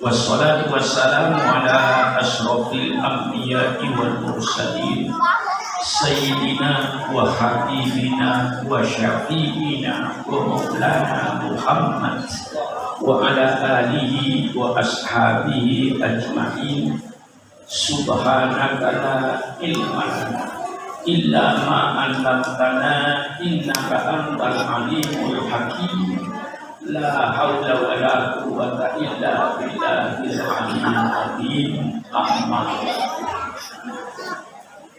Wassalatu wassalamu ala ashrafil anbiya'i wal mursalin sayyidina wa habibina wa syafi'ina wa maulana Muhammad wa ala alihi wa ashabihi ajma'in. Subhanaka la ilma lana illa ma 'allamtana innaka antal alimul hakim. La haula wa la quwwata illa billahil aliyyil azim. Amma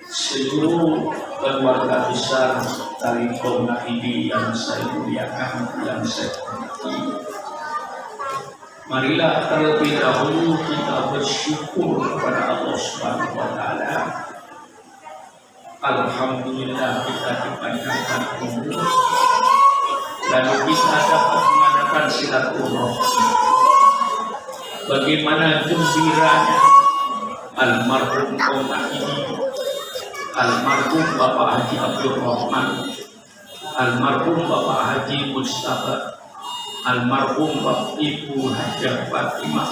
seluruh keluarga besar dari Komnak ini yang saya muliakan, yang saya hormati, marilah terlebih dahulu kita bersyukur kepada Allah Subhanahu wa taala. Alhamdulillah kita dipanjangkan umur, lalu kita dapat mengadakan silaturahmi. Bagaimana gembiranya almarhum Komnak ini, almarhum Bapak Haji Abdul Rahman, almarhum Bapak Haji Mustafa, almarhum Bapak Ibu Hajah Fatimah,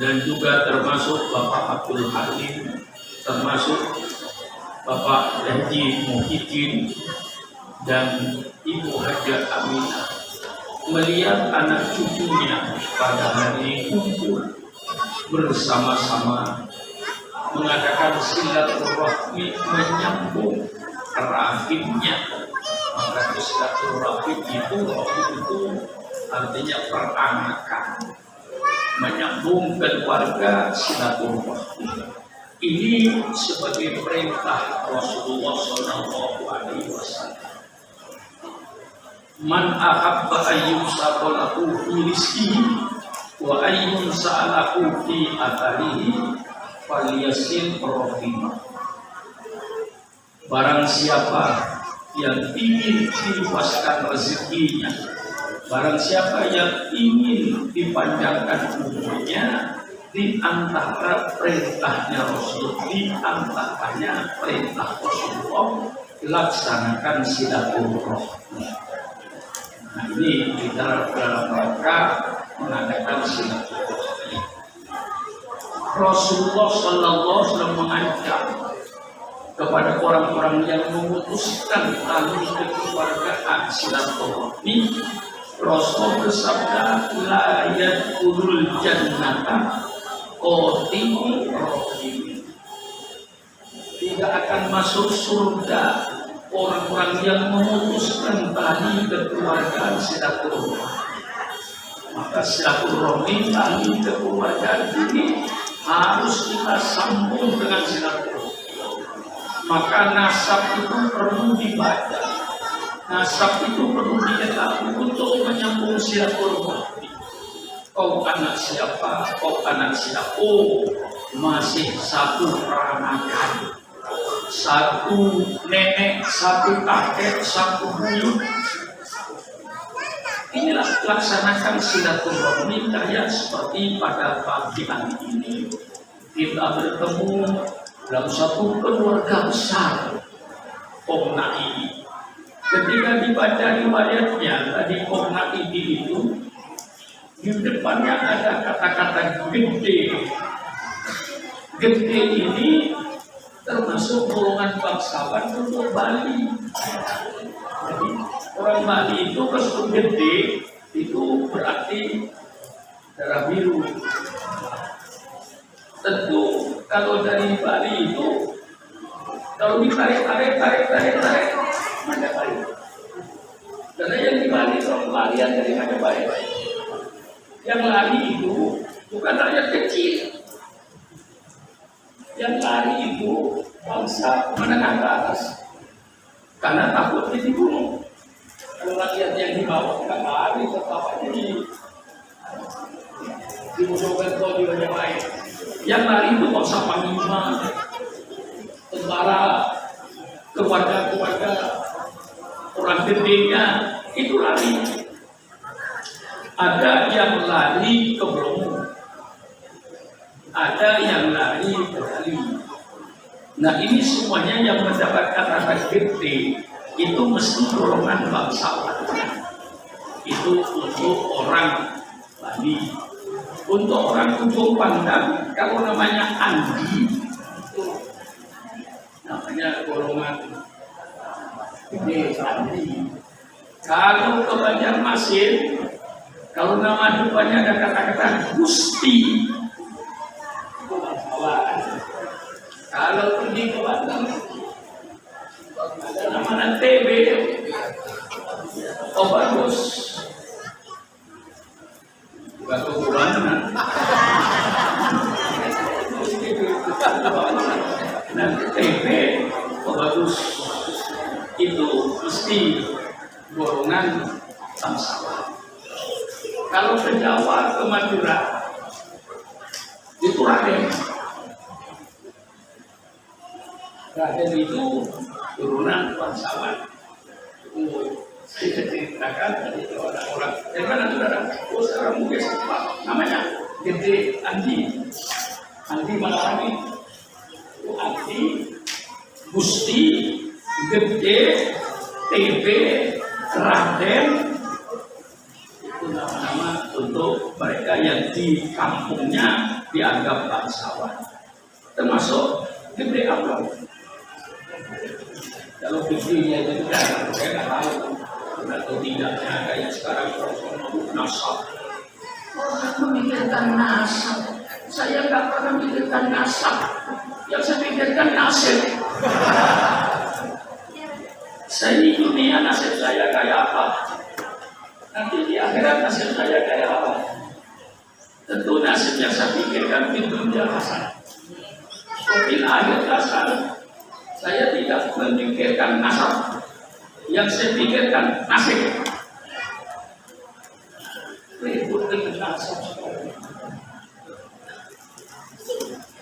dan juga termasuk Bapak Abdul Halim, termasuk Bapak Haji Muhyiddin dan Ibu Hajah Aminah, melihat anak cucunya pada hari kumpul bersama-sama mengadakan silaturahmi, menyambung rahimnya. Maka silaturahmi itu artinya peranakan, menyambung keluarga, silaturahmi. Ini sebagai perintah Rasulullah SAW. Man ahabba ayyun saqalahu fi rizqihi wa ayyun sa'alahu fi atharihi falyasil rahimah. Barang siapa yang ingin diluaskan rezekinya, barang siapa yang ingin dipanjangkan umurnya, di antara perintahnya Rasul, di antaranya perintah Rasulullah, laksanakan silaturahmi. Nah, ini kita dalam rangka mengadakan silaturahmi. Rasulullah SAW mengancam kepada orang-orang yang memutuskan tali kekeluargaan silaturahmi. Rasul bersabda, la yadkhulul jannata qati'ur rahim. Tidak akan masuk surga orang-orang yang memutuskan tali kekeluargaan silaturahmi. Maka silaturahmi, tali kekeluargaan ini harus kita sambung dengan silaturahmi. Maka nasab itu perlu dibaca, nasab itu perlu diketahui untuk menyambung silaturahmi. Kau anak siapa? Kau anak siapa? Oh, masih satu peranakan, satu nenek, satu kakek, satu buyut. Inilah laksanakan silaturahmi kayak seperti pada pagi hari ini kita bertemu dalam satu keluarga besar Komnak ini. Ketika dibaca riwayatnya tadi Komnak ini itu di depannya ada kata-kata gede. Gede ini termasuk golongan bangsawan untuk Bali. Jadi orang Bali itu kesebut gede itu berarti darah biru. Tentu kalau dari Bali itu kalau ditarik Majapahit. Karena yang di Bali itu larian dari Majapahit. Yang lari itu bukan rakyat kecil. Yang lari itu bangsa menengah ke atas. Karena takut dibunuh. Kalau rakyat yang di bawah nggak lari, tetap aja dibutuhkan kau di banyak lain. Yang lari itu bangsa panglima, tentara, keluarga-keluarga, orang gedenya, itu lari. Ada yang lari ke Bromo, ada yang lari ke Bali. Nah ini semuanya yang mendapatkan rasa gede itu mesti golongan bangsawan. Itu untuk orang Bali. Untuk orang ujung pandang, kalau namanya Andi, itu namanya golongan gede Andi. Kalau ke Banjarmasin, kalau nama depannya ada kata-kata Gusti, itu bangsawan. Kalau pergi ke Banten, ada nama TB, oh bagus. Bukan kekurangan. Nah, TB, oh bagus. Itu mesti golongan bangsawan. Kalau ke Jawa, ke Madura, itu Raden. Raden itu turunan bangsawan. Saya ceritakan tadi orang-orang dari mana saudara? Oh sekarang mungkin namanya Gede Andi. Andi mana lagi? Oh, Andi, Gusti, Gede, TB, Raden. Itu nama-nama untuk mereka yang di kampungnya dianggap bangsawan. Termasuk Gede Abang. Kalau fikirnya itu saya nggak tahu atau tidaknya kayak sekarang kalau nasab. Orang memikirkan nasab, saya nggak pernah memikirkan nasab. Yang saya pikirkan nasib. Saya di dunia nasib saya kayak apa? Nanti di akhirat nasib saya kayak apa? Tentu nasib yang saya pikirkan itu dunia hasan. Di akhir hasan. Saya tidak memikirkan nasab, yang saya pikirkan nasib. Ribut dengan nasab.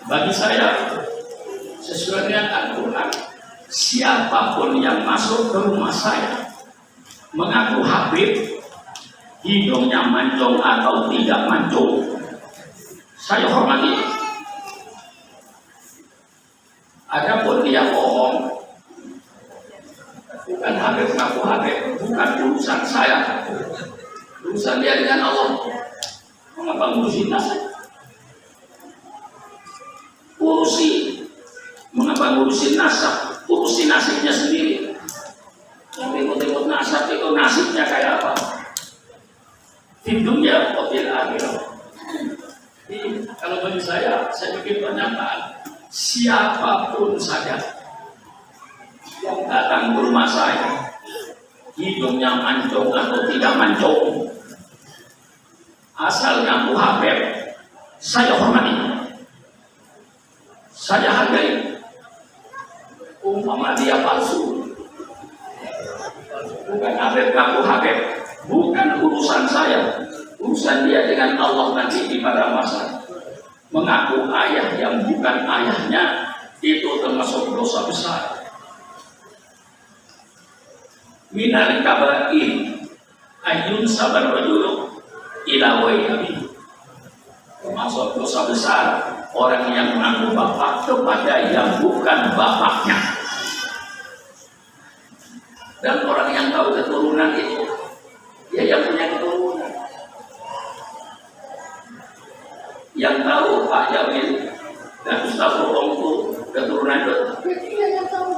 Bagi saya, sesuai dengan Al-Quran, siapapun yang masuk ke rumah saya mengaku Habib, hidungnya mancung atau tidak mancung, saya hormati. Adapun dia bohong, bukan Habib ngaku Habib, bukan urusan saya, urusan dia dengan Allah. Mengapa ngurusin nasib? Mengapa ngurusin nasab? Urusin nasibnya sendiri. Yang ikut-ikut nasab itu nasibnya kayak apa? Di dunia atau di akhirat. Kalau bagi saya bikin pernyataan. Siapapun saja yang datang ke rumah saya, hidungnya mancung atau tidak mancung, asal ngaku Habib, saya hormati, saya hargai. Umpama dia palsu, bukan Habib ngaku Habib, bukan urusan saya, urusan dia dengan Allah nanti di pada masa. Mengaku ayah yang bukan ayahnya itu termasuk dosa besar. Minal kabair ayun sabar rajul ila wayhi. Termasuk dosa besar orang yang mengaku bapak kepada yang bukan bapaknya. Dan orang yang tahu keturunan itu ya yang punya keturunan. Yang tahu Pak Jamil dan Ustaz Rongku keturunan itu, dia yang tahu.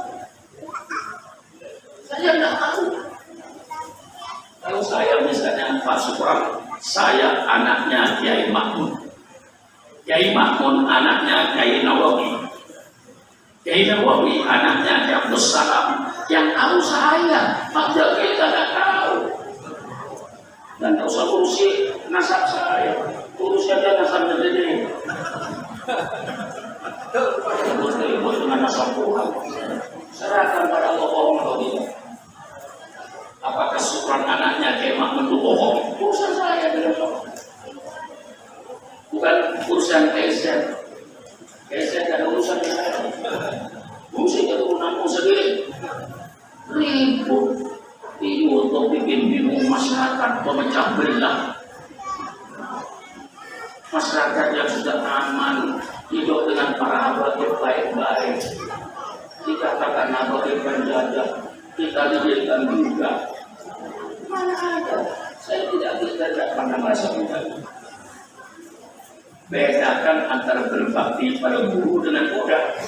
Saya tidak tahu. Kalau saya misalnya Pak Supram, saya anaknya Kiai Makmun. Kiai Makmun anaknya Kiai Nawawi. Kiai Nawawi anaknya Kiai Abdus Salam. Yang tahu saya, Pak Jamil tidak tahu. Dan tak usah urusi nasab saya. Urus saja nasab sendiri. Urus dengan nasab Tuhan. Serahkan pada Allah atau tidak. Apakah Supran anaknya Kiai Makmun itu bohong? Urusan saya dengan Allah. urusan keset ada urusan saya. Musik itu namun sendiri ribut untuk bikin bingung masyarakat, memecah belah masyarakat yang sudah aman hidup dengan para abadi baik-baik. Dikatakan abadi penjajah, kita dijadikan juga. Mana ada? Saya tidak pernah merasa menjadi. Bedakan antara berbakti pada guru dengan budak.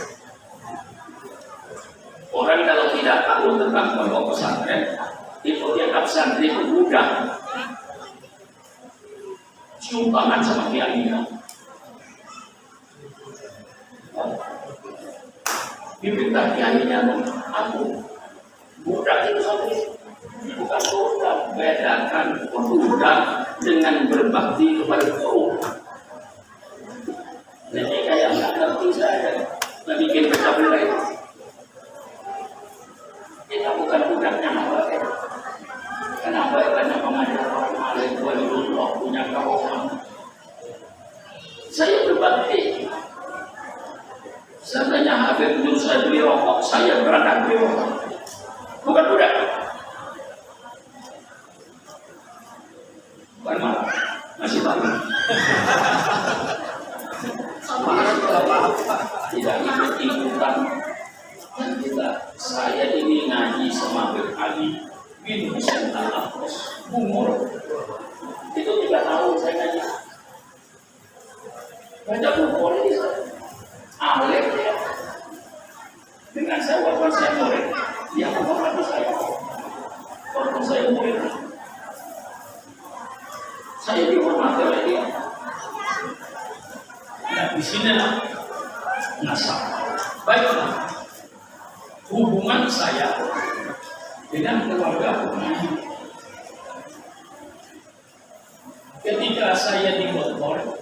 Orang kalau tidak tahu tentang pondok pesantren, itu dianggap santri itu budak. Cium tangan sama kiainya. Diminta kiainya, aku budak itu santri, bukan budak. Bedakan budak dengan berbakti kepada guru. Jadi kayak nggak ngerti saya, nggak bikin pecah belah itu. Kita bukan budaknya Nabi. Kenapa banyak pengajaran Alaihissalam punya kawasan? Saya berbakti. Seandainya Habib menyuruh saya beli rokok, saya berangkat beli rokok. Bukan budak. Bukan malah, masih baru. Tidak ikut-ikutan. Dan saya ini ngaji sama Habib Ali bin Husain Al-Aqras umur itu 3 tahun saya ngaji. Baca umur ini Alek ya. Dengan saya walaupun saya murid, dia menghormati saya. Walaupun saya murid, saya dihormati oleh dia. Nah, di sinilah nasab. Baiklah. Hubungan saya dengan keluarga Nabi. Ketika saya di Bogor,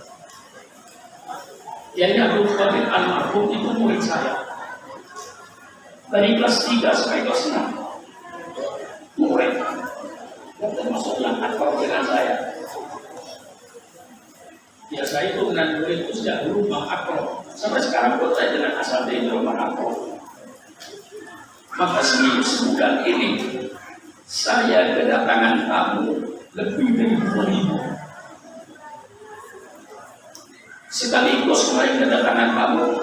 Yai Abdul Qadir almarhum itu murid saya. Dari kelas 3 sampai kelas 6. Murid. Dan termasuk yang akbar dengan saya. Ya saya itu dengan murid itu sejak dulu Bang Akbar. Sampai sekarang pun saya dengan asal dari Bang Akbar. Maka sebulan ini saya kedatangan tamu lebih dari 2.000. Sekaligus kemarin kedatangan tamu,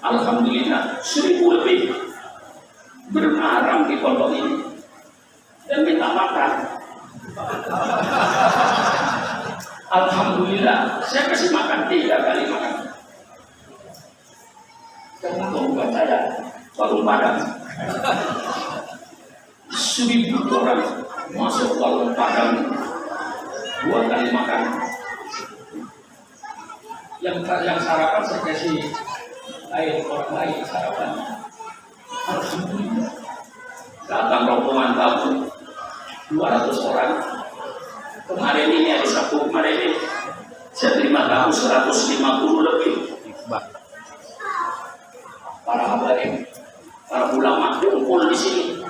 alhamdulillah 1.000 lebih bermarang di pondok ini dan minta makan. Alhamdulillah saya kasih makan 3 kali makan. Karena buat saya warung Padang. 1.000 orang masuk warung Padang 2 kali makan. Yang sarapan saya kasih air orang lain sarapan. Alhamdulillah. Datang rombongan tamu 200 orang. Kemarin ini hari Sabtu kemarin ini saya terima tamu 150 lebih. Para habaib, para ulama kumpul di sini.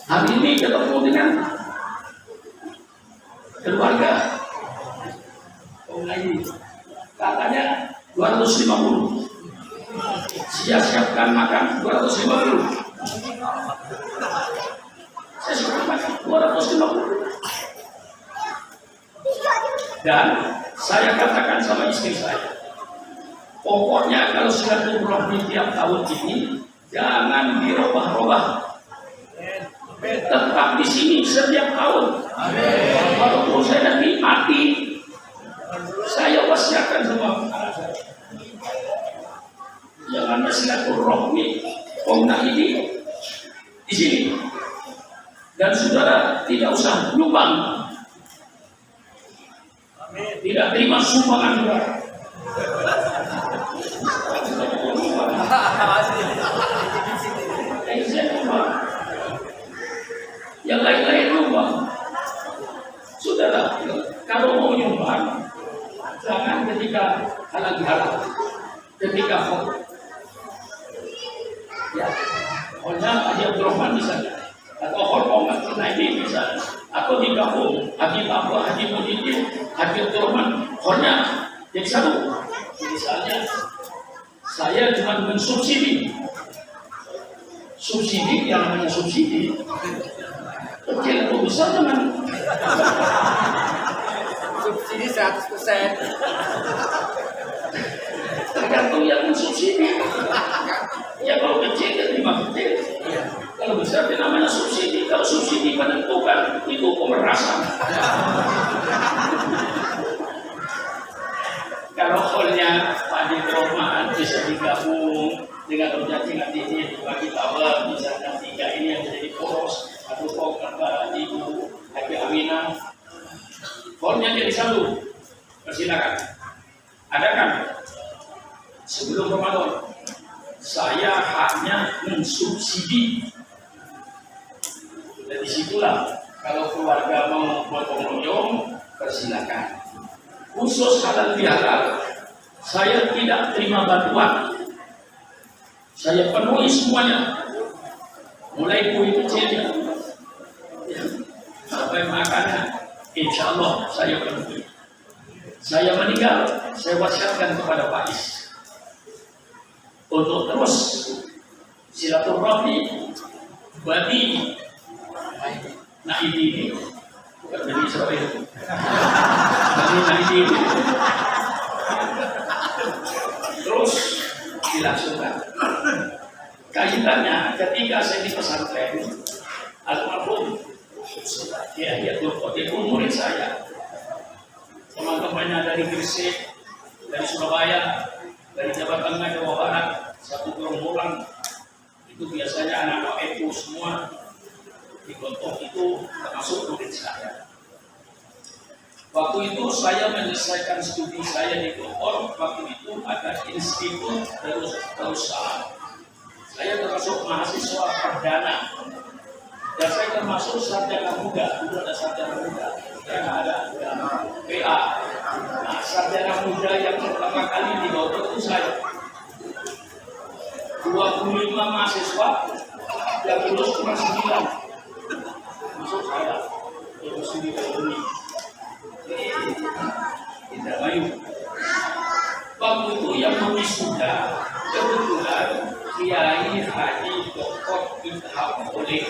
Hari ini ketemu dengan keluarga. Katanya 250. Siapkan makan 250. Saya sudah makan 250. Dan saya katakan sama istri saya, pokoknya kalau silaturahmi tiap tahun ini jangan dirubah-rubah. Tetap di sini setiap tahun. Walaupun saya nanti mati, saya wasiatkan semua anak saya. Jangan silaturahmi komnas ini di sini. Dan saudara tidak usah nyumbang. Tidak terima sumbangan saudara. Yang lain-lain nyumbang. Saudara, kalau mau nyumbang, jangan ketika halal-halal, ketika hobi. Ya, Hoja Haji Abdurrahman misalnya, atau Hormat Nabi misalnya, atau digabung Haji Tambah, Haji Muhyiddin, Haji Turman, hanya jadi satu. Misalnya saya cuma mensubsidi, subsidi yang namanya subsidi kecil atau besar jangan subsidi 100%. tergantung yang mensubsidi. Ya kalau kecil ya terima kecil, kalau besar ya namanya subsidi. Kalau subsidi menentukan itu pemerasan. Kalau holnya Pak Dirman bisa digabung dengan objektif nanti bagi tabel misalnya 3 ini yang menjadi poros atau kata Ibu Haji Aminah, holnya jadi satu. Persilakan. Ada kan? Sebelum Ramadan saya hanya mensubsidi. Dan disitulah kalau keluarga mau berpengunjung persilakan. Khusus halal bihalal, saya tidak terima bantuan. Saya penuhi semuanya, mulai kue kecilnya sampai makanan. Insya Allah saya penuhi. Saya meninggal, saya wasiatkan kepada Pak Is untuk terus silaturahmi bagi Naidi, bukan bagi Israel. Terus dilangsungkan. Kaitannya ketika saya di pesantren, almarhum Yayatul Qadir murid saya, teman-temannya dari Gresik, dari Surabaya, dari Jawa Tengah, Jawa Barat, satu gerombolan itu biasanya anak-anak EPU semua di Gontok itu termasuk murid saya. Waktu itu saya menyelesaikan studi saya di Bogor. Waktu itu ada institut perusahaan. Saya termasuk mahasiswa perdana. Dan saya termasuk sarjana muda. Dulu ada sarjana muda. Yang ada PA. Nah, sarjana muda yang pertama kali di Bogor itu saya. 25 mahasiswa yang lulus cuma 9. Masuk saya. Terus di ini. Tidak baik. Waktu itu yang wisuda kebetulan Kiai Haji Dr. Ilham Oleh.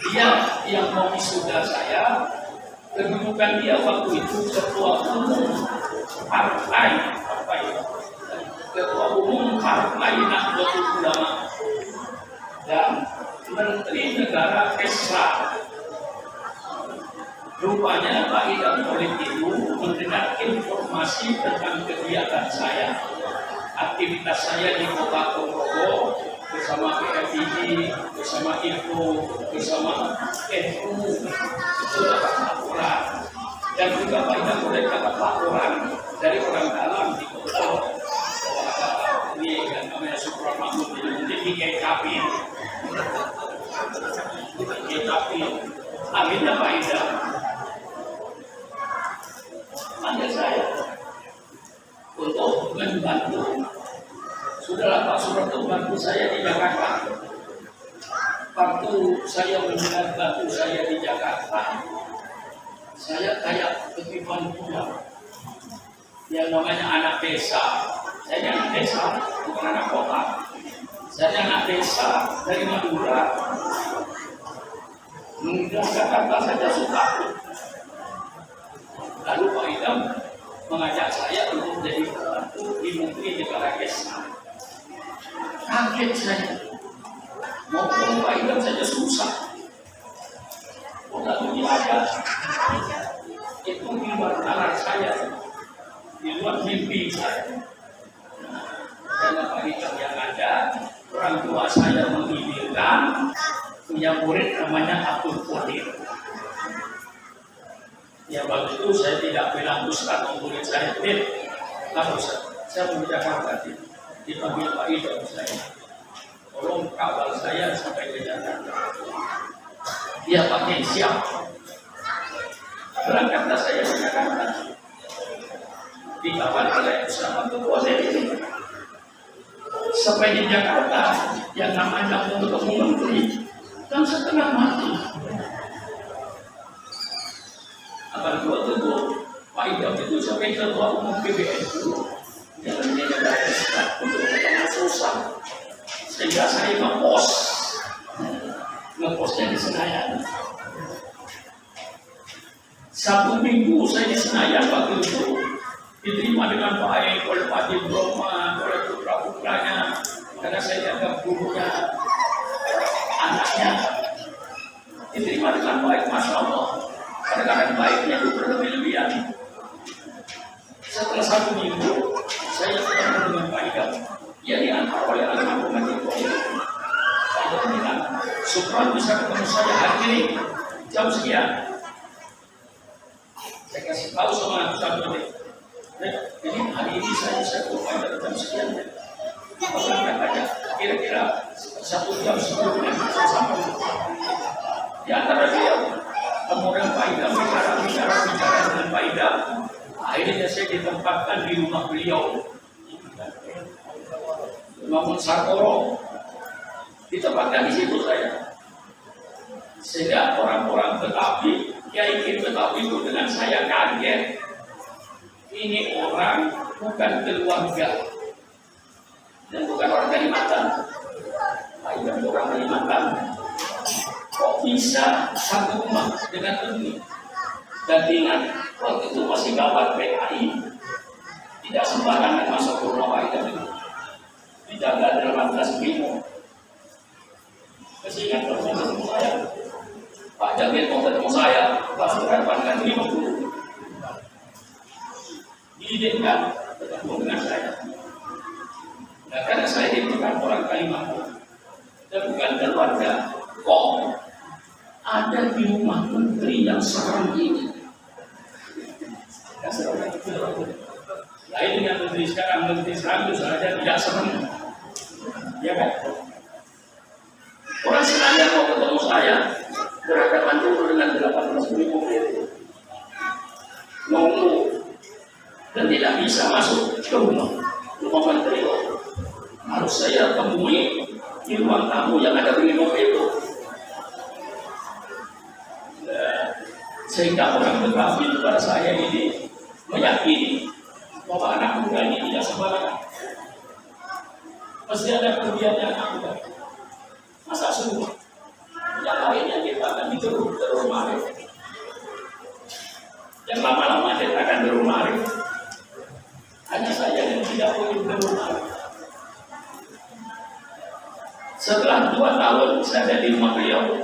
Dia yang mau wisuda saya, kedudukan dia waktu itu ketua umum partai Nahdlatul Ulama dan Menteri Negara Esra. Rupanya Pak Idam Politik itu mendengar informasi tentang kegiatan saya, aktivitas saya di Kota Ponorogo bersama PFID, bersama IFO, bersama NU, itu dapat laporan. Dan juga Pak Idam Politik dapat laporan dari orang dalam di Kota ini yang namanya Supra Mahmud ini di GKP. Akhirnya Pak Idam panggil saya untuk membantu. Sudahlah Pak Suratto bantu saya di Jakarta. Waktu saya mendengar bantu saya di Jakarta, saya kayak ketiban kuda. Yang namanya anak desa. Saya anak desa, bukan anak kota. Saya anak desa dari Madura. Mengingat Jakarta saja suka. Lalu Pak Idam mengajak saya untuk menjadi pembantu di Menteri Negara Esra. Kaget saya. Mau ketemu Pak Idam saja susah. Lalu dia ada. Itu di luar nalar saya, di luar mimpi saya. Karena Pak Idam yang ada, orang tua saya mengizinkan punya murid namanya Abdul Qadir. Ya waktu itu saya tidak bilang Ustaz murid saya, kalau saya mau ke Jakarta, dipanggil Pak Idam saya, tolong kawal saya sampai ke Jakarta. Dia pakai siap. Berangkatlah saya ke Jakarta. Dikawal oleh Ustaz Abdul Qadir ini. Sampai di Jakarta, yang namanya untuk menteri Jam setengah mati. Akan dua tubuh Pak Idam itu sampai ketua umum PBNU yang tidak ada SK untuk ketemu susah, sehingga saya ngepostnya di Senayan. Satu minggu saya di Senayan waktu itu diterima dengan baik oleh Pak Diroma, oleh putra-putranya, karena saya dianggap gurunya, anaknya diterima dengan baik, Masya Allah. Kadang-kadang baiknya itu berlebih-lebihan. Setelah 1 minggu, saya ketemu dengan Pak Idam. Ia diantar oleh almarhum itu. Saya bilang, Supran bisa ketemu saya hari ini jam sekian. Saya kasih tahu sama satu ini. Jadi hari ini saya bisa ketemu pada jam sekian. Apakah ada kira-kira 1 jam sebelumnya saya sampai di antara dia. Kemudian Pak Idam bicara dengan Pak Idam. Akhirnya saya ditempatkan di rumah beliau, Bangun Sarkoro, ditempatkan di situ saya. Sehingga orang-orang Betawi, kiai Betawi itu dengan saya kaget. Ini orang bukan keluarga dan bukan orang Kalimantan. Pak Idam orang Kalimantan. Kok bisa satu rumah dengan ini? Dan ingat, waktu itu masih gawat PKI, tidak sembarangan masuk ke rumah Pak Idam itu, dijaga dalam atas primo. Masih ingat kalau saya ketemu saya, Pak Jamil mau ketemu saya, pasukan pangkat 50. Diizinkan ketemu dengan saya. Nah, karena saya itu bukan orang Kalimantan dan bukan keluarga, kok ada di rumah menteri yang serem ini. Lain dengan menteri sekarang, menteri sekarang itu saja tidak serem, ya kan? Orang Senayan mau ketemu saya, berhadapan dulu dengan 18.000 mobil, nunggu dan tidak bisa masuk ke rumah menteri. Harus saya temui di ruang tamu yang ada di mobil itu. Sehingga orang Betawi kepada saya ini meyakini bahwa anak muda ini tidak sembarangan. Pasti ada kelebihannya anak muda. Masa semua yang lainnya kita akan diterus marif. Yang lama-lama kita akan terus marif. Hanya saya yang tidak boleh terus marif. Setelah 2 tahun saya ada di rumah beliau,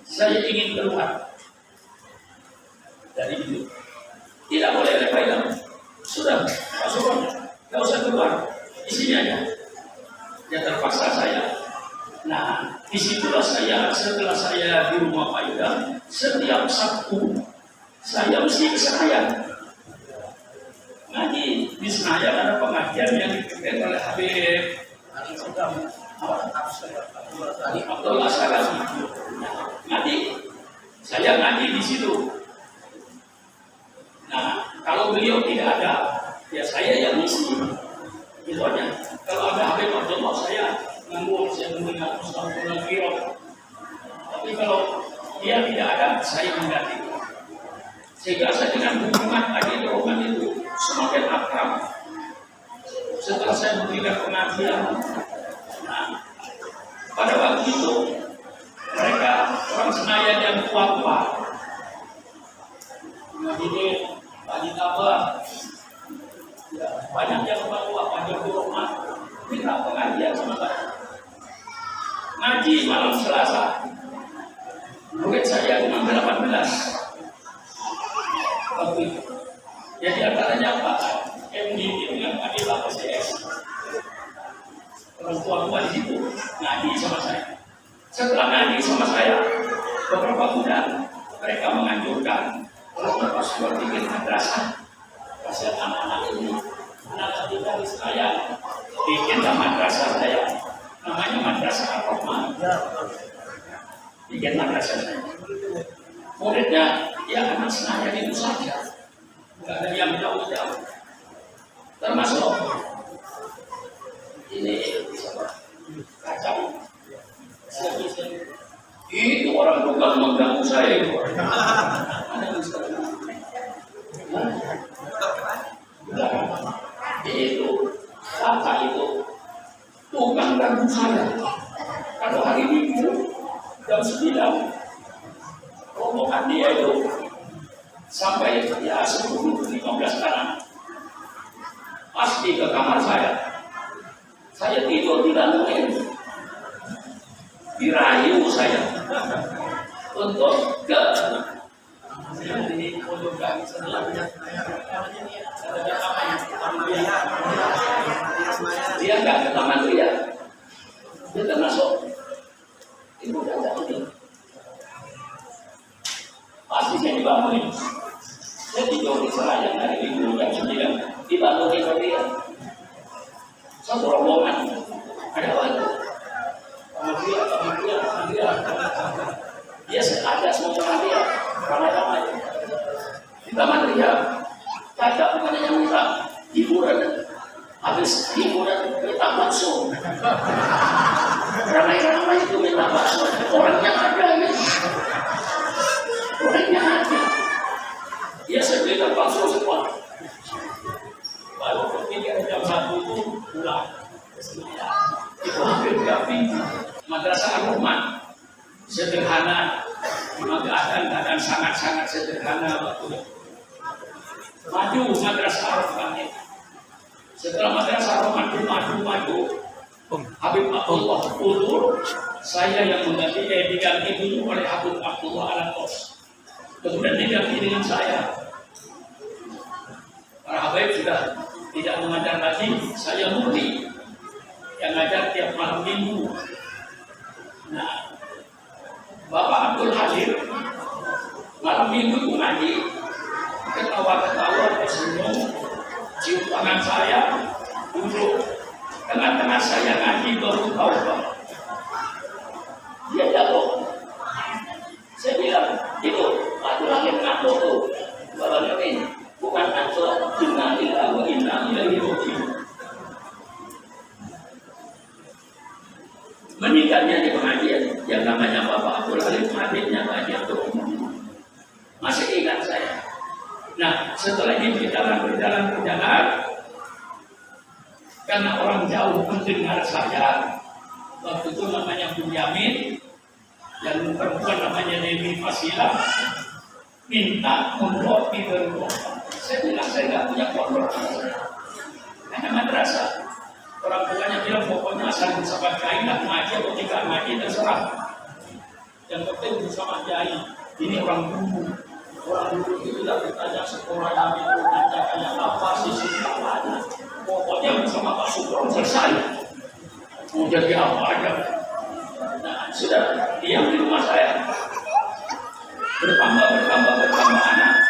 saya ingin keluar. Dari itu tidak boleh ada faedah. Sudah pasukan, nggak usah keluar, di sini aja. Ya terpaksa saya. Nah, disitulah saya setelah saya di rumah Pak Idam, setiap Sabtu saya mesti ke Senayan. Ngaji di Senayan ada pengajian yang dipimpin oleh Habib Abdullah Salam. Ngaji, saya ngaji di situ. Nah, kalau beliau tidak ada, ya saya yang ngisi. Gitu aja. Kalau ada Habib Abdullah, saya nganggur, saya mendengar Ustaz Kiro. Tapi kalau dia tidak ada, saya mengganti. Sehingga saya dengan hubungan Haji Roman itu semakin akrab. Setelah saya memberikan pengajian, nah, pada waktu itu mereka orang Senayan yang tua-tua, ini Pak Tabah, ya, banyak yang tua-tua, Pak Diroma, minta pengajian sama saya. Ngaji malam Selasa, murid saya cuma 18. Waktu itu, jadi antaranya Pak MD dengan Pak Dila PCS. Orang tua-tua di situ ngaji sama saya. Setelah ngaji sama saya, beberapa bulan mereka menganjurkan kalau Bapak sudah bikin madrasah, kasihan anak-anak ini, anak-anak kita di Senayan, bikinlah madrasah saya, namanya Madrasah Ar-Rahman. Bikin madrasah saya. Muridnya, ya anak Senayan itu saja, nggak ada yang jauh-jauh. Termasuk ini kacang, Itu orang bukan mengganggu saya. Itu kakak itu tukang ganggu saya. Kalau hari Minggu jam 9 rombongan dia itu sampai ya 10-15 sekarang pasti ke kamar saya tidur tidak mungkin dirayu saya untuk ke dia nggak ke taman ria, dia termasuk itu udah jadi pasti saya dibangunin. Saya tidur di Selayang hari Minggu jam 9 dibangunin oleh dia satu rombongan ada waktu dia sengaja semua dia ramai-ramai di taman ria. Kakak bukan hanya minta hiburan, habis hiburan minta bakso. Ramai-ramai itu minta bakso, orangnya ada ya. Orangnya ada. Dia sediakan bakso semua. Lalu ketika jam 1 itu pulang. Itu hampir 3 minggu. Madrasah Ar-Rahman sederhana, keadaan sangat-sangat sederhana waktu itu. Maju Madrasah Ar-Rahman. Setelah Madrasah Ar-Rahman maju, Habib Abdullah Udur, saya yang diganti dulu oleh Habib Abdullah Al-Qos. Kemudian diganti dengan saya. Para Habib sudah tidak mengajar lagi, saya murni yang ngajar tiap malam Minggu. Nah, Bapak Abdul Hadir malam Minggu itu ngaji, ketawa-ketawa, tersenyum, cium tangan saya, duduk tengah-tengah saya ngaji baru tahu Pak. Dia jatuh. Saya bilang, itu Abdul Hadir ngatur tuh, Bapak ini bukan ngatur, inna lillahi wa inna ilaihi raji'un. Meninggalnya di pengajian yang namanya Bapak Abdul Halim, adiknya pengajian tuh masih ingat saya. Nah, setelah ini berjalan karena orang jauh mendengar saya. Waktu itu namanya Bunyamin dan perempuan namanya Dewi Fasilah minta pondok di Berlok. Saya bilang saya nggak punya pondok, hanya madrasah. Orang tuanya bilang pokoknya asal bersama kiai nak ngaji atau tidak ngaji terserah. Yang penting bersama kiai. Ini orang dulu. Orang dulu itu tidak bertanya sekolah kami itu nanya kayak apa sisi apanya. Pokoknya bersama Pak Sugron selesai. Mau jadi apa aja. Nah, sudah diam di rumah saya. Bertambah anak.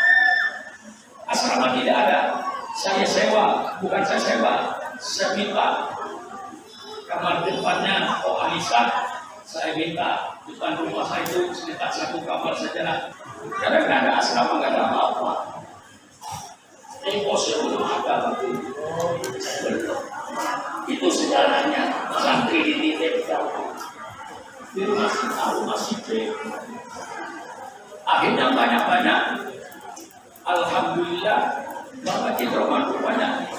Asrama tidak ada. Saya sewa, bukan saya sewa. Saya minta kamar depannya Alisa, saya minta depan rumah saya itu sekitar 1 kamar saja. Karena nggak ada asrama, nggak ada apa-apa. Ekosnya belum ada. Itu sejarahnya santri dititipkan di rumah masjid. Akhirnya banyak-banyak. Alhamdulillah, Bapak Citroman banyak.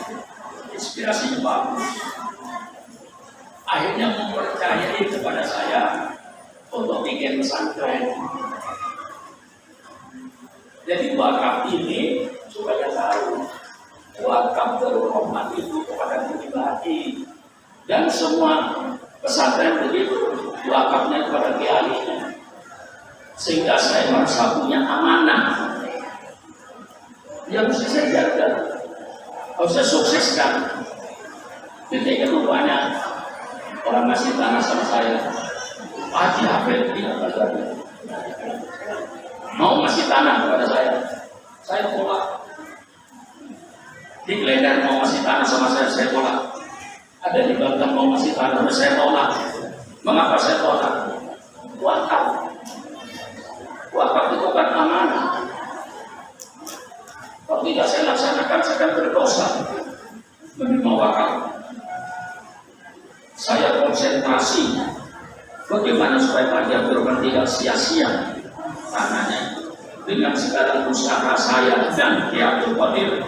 Inspirasinya bagus. Akhirnya mempercayai kepada saya untuk bikin pesantren. Jadi wakaf ini supaya tahu wakaf Darul Rahman itu kepada pribadi dan semua pesantren begitu wakafnya kepada kiainya, sehingga saya merasa punya amanah yang mesti saya jaga. Kalau saya sukseskan, ketika itu banyak orang ngasih tanah sama saya. Haji Hafid bilang mau ngasih tanah kepada saya tolak. Di Klender mau ngasih tanah sama saya tolak. Ada di Banten mau ngasih tanah, saya tolak. Mengapa saya tolak? Wakaf itu kan amanah. Kalau tidak saya laksanakan, saya akan berdosa menerima wakaf. Saya konsentrasi Bagaimana supaya Pak Jabir tidak sia-sia tanahnya dengan segala usaha saya dan Ki Abdul Qadir.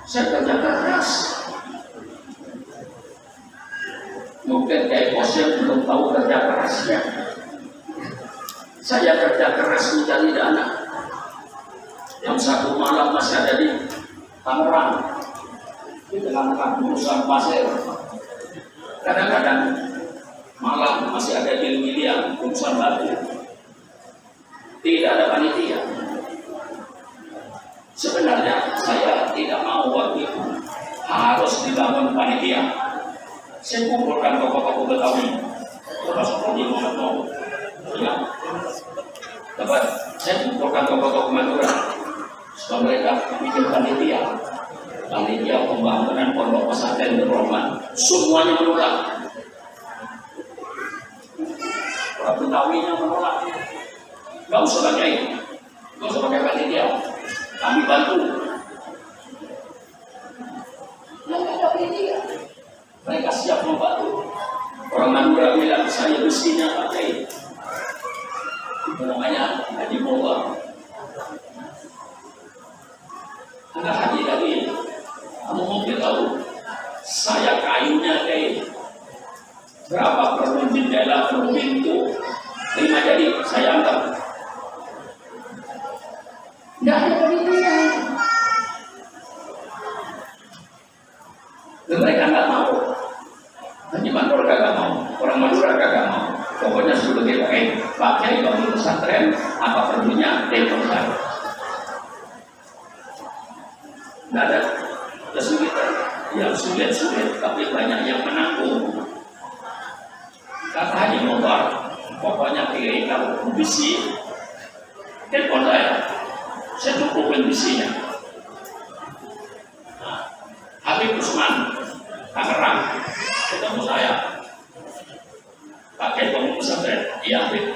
Saya kerja keras. Mungkin Kiai Qasim belum tahu kerja kerasnya. Saya kerja keras mencari dana. Yang satu malam masih ada di Tangerang, di tengah-tengah urusan pasir. Kadang-kadang malam masih ada di Milian, urusan batu. Tidak ada panitia. Sebenarnya saya tidak mau waktu itu harus dibangun panitia. Saya kumpulkan tokoh-tokoh Betawi, termasuk Haji Muhammad Mau. Ya, dapat saya kumpulkan tokoh-tokoh Madura supaya mereka bikin panitia pembangunan pondok pesantren Darul Rahman. Semuanya menolak. Orang Betawinya menolak. Gak usah pakai, gak usah pakai panitia. Kami bantu. Yang ada panitia, mereka siap membantu. Orang Madura bilang saya mestinya pakai. Itu namanya Haji Bola. Anak haji tadi, kamu mungkin tahu, saya kayunya kayak berapa per jendela per pintu, 5 jadi saya anggap. Tidak ada panitia. Dan mereka nggak mau. Haji Mandor kagak mau, orang Madura kagak mau. Pokoknya sudah kita pakai bangun pesantren, apa perlunya telepon saya. Nggak ada kesulitan, yang sulit-sulit, tapi banyak yang menanggung. Kata Haji Mandor, pokoknya pilih kalau bisi, telepon saya cukupin bisinya. Nah, Habib Usman, Tangerang, ketemu saya, pakai bangun pesantren, iya Habib.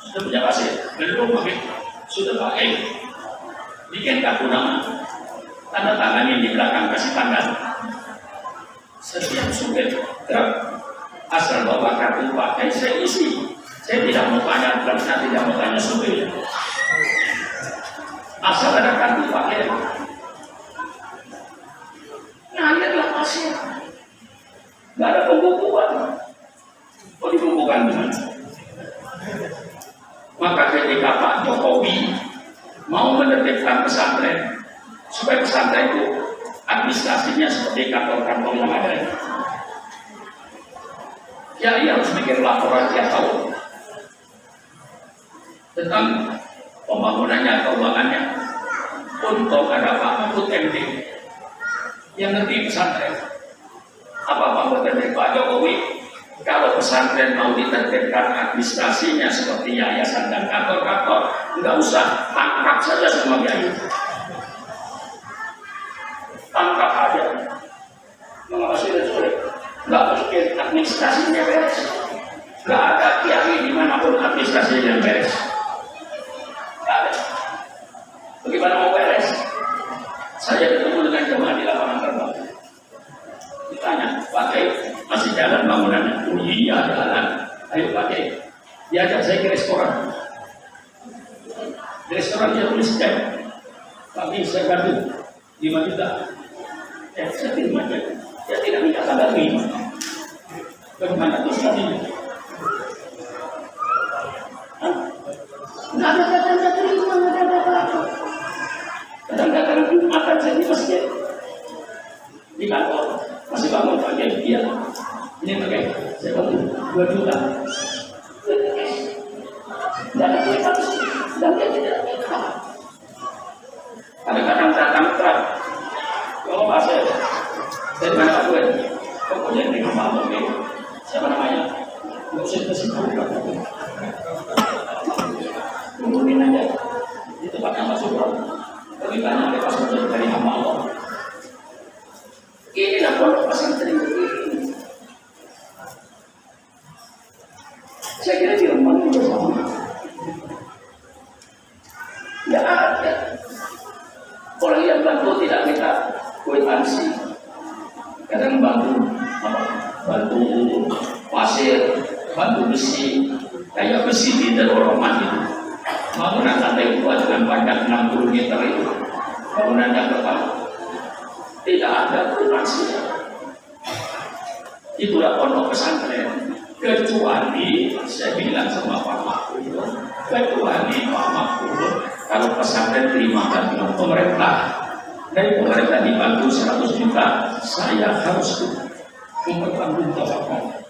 Sudah punya pasir, belum Habib, sudah pakai. Bikin kartu nama, tanda tangan di belakang kasih tanda. Setiap sulit, asal bawa kartu pakai, saya isi. Saya tidak mau tanya, saya tidak mau tanya supir. Asal ada kartu pakai. Ngalir pasir. Nggak ada pembukuan. Kok dibumbukan gimana? Maka ketika Pak Jokowi mau menerbitkan pesantren, supaya pesantren itu administrasinya seperti kantor-kantor yang ada. Ya, ia harus bikin laporan tiap tahun tentang pembangunannya, keuangannya. Untuk ada Pak Mahfud MD yang ngerti pesantren. Apa Mahfud MD Pak Jokowi? Kalau pesantren mau diterbitkan administrasinya seperti yayasan dan kantor-kantor, nggak usah, tangkap saja semua kiai. Tangkap aja. Mengapa sudah sulit? Nggak mungkin administrasinya beres. Nggak ada kiai dimanapun administrasinya beres. Nggak ada. Bagaimana mau beres? Saya ketemu dengan jemaah di lapangan terbang. Ditanya, pakai masih jalan bangunannya? Oh iya jalan. Ayo pakai. Diajak saya ke restoran. Di restoran dia tulis cek. Tapi saya ganti 5 juta. Saya terima aja. Dia tidak minta tanda terima. Bagaimana terus tadi? Nggak ada tanda terima, nggak ada apa-apa. Kadang-kadang Jumat saya di masjid, di kantor masih bangun pakai dia. Ini pakai saya bangun 2 juta. Nggak ada duit habis, dan dia tidak minta. Kadang-kadang datang terang. Kalau Pak saya dari mana Pak Duet? Pokoknya ini rumah mobil. Siapa namanya? besi, kayak besi di Rahman itu. Bangunan lantai 2 dengan panjang 60 meter itu, bangunan yang pertama. Tidak ada donasi. Itulah pondok pesantren. Kecuali saya bilang sama Pak Mahfud, kecuali Pak Mahfud, kalau pesantren terima bantuan pemerintah, dari pemerintah dibantu 100 juta, saya harus mempertanggungjawabkan.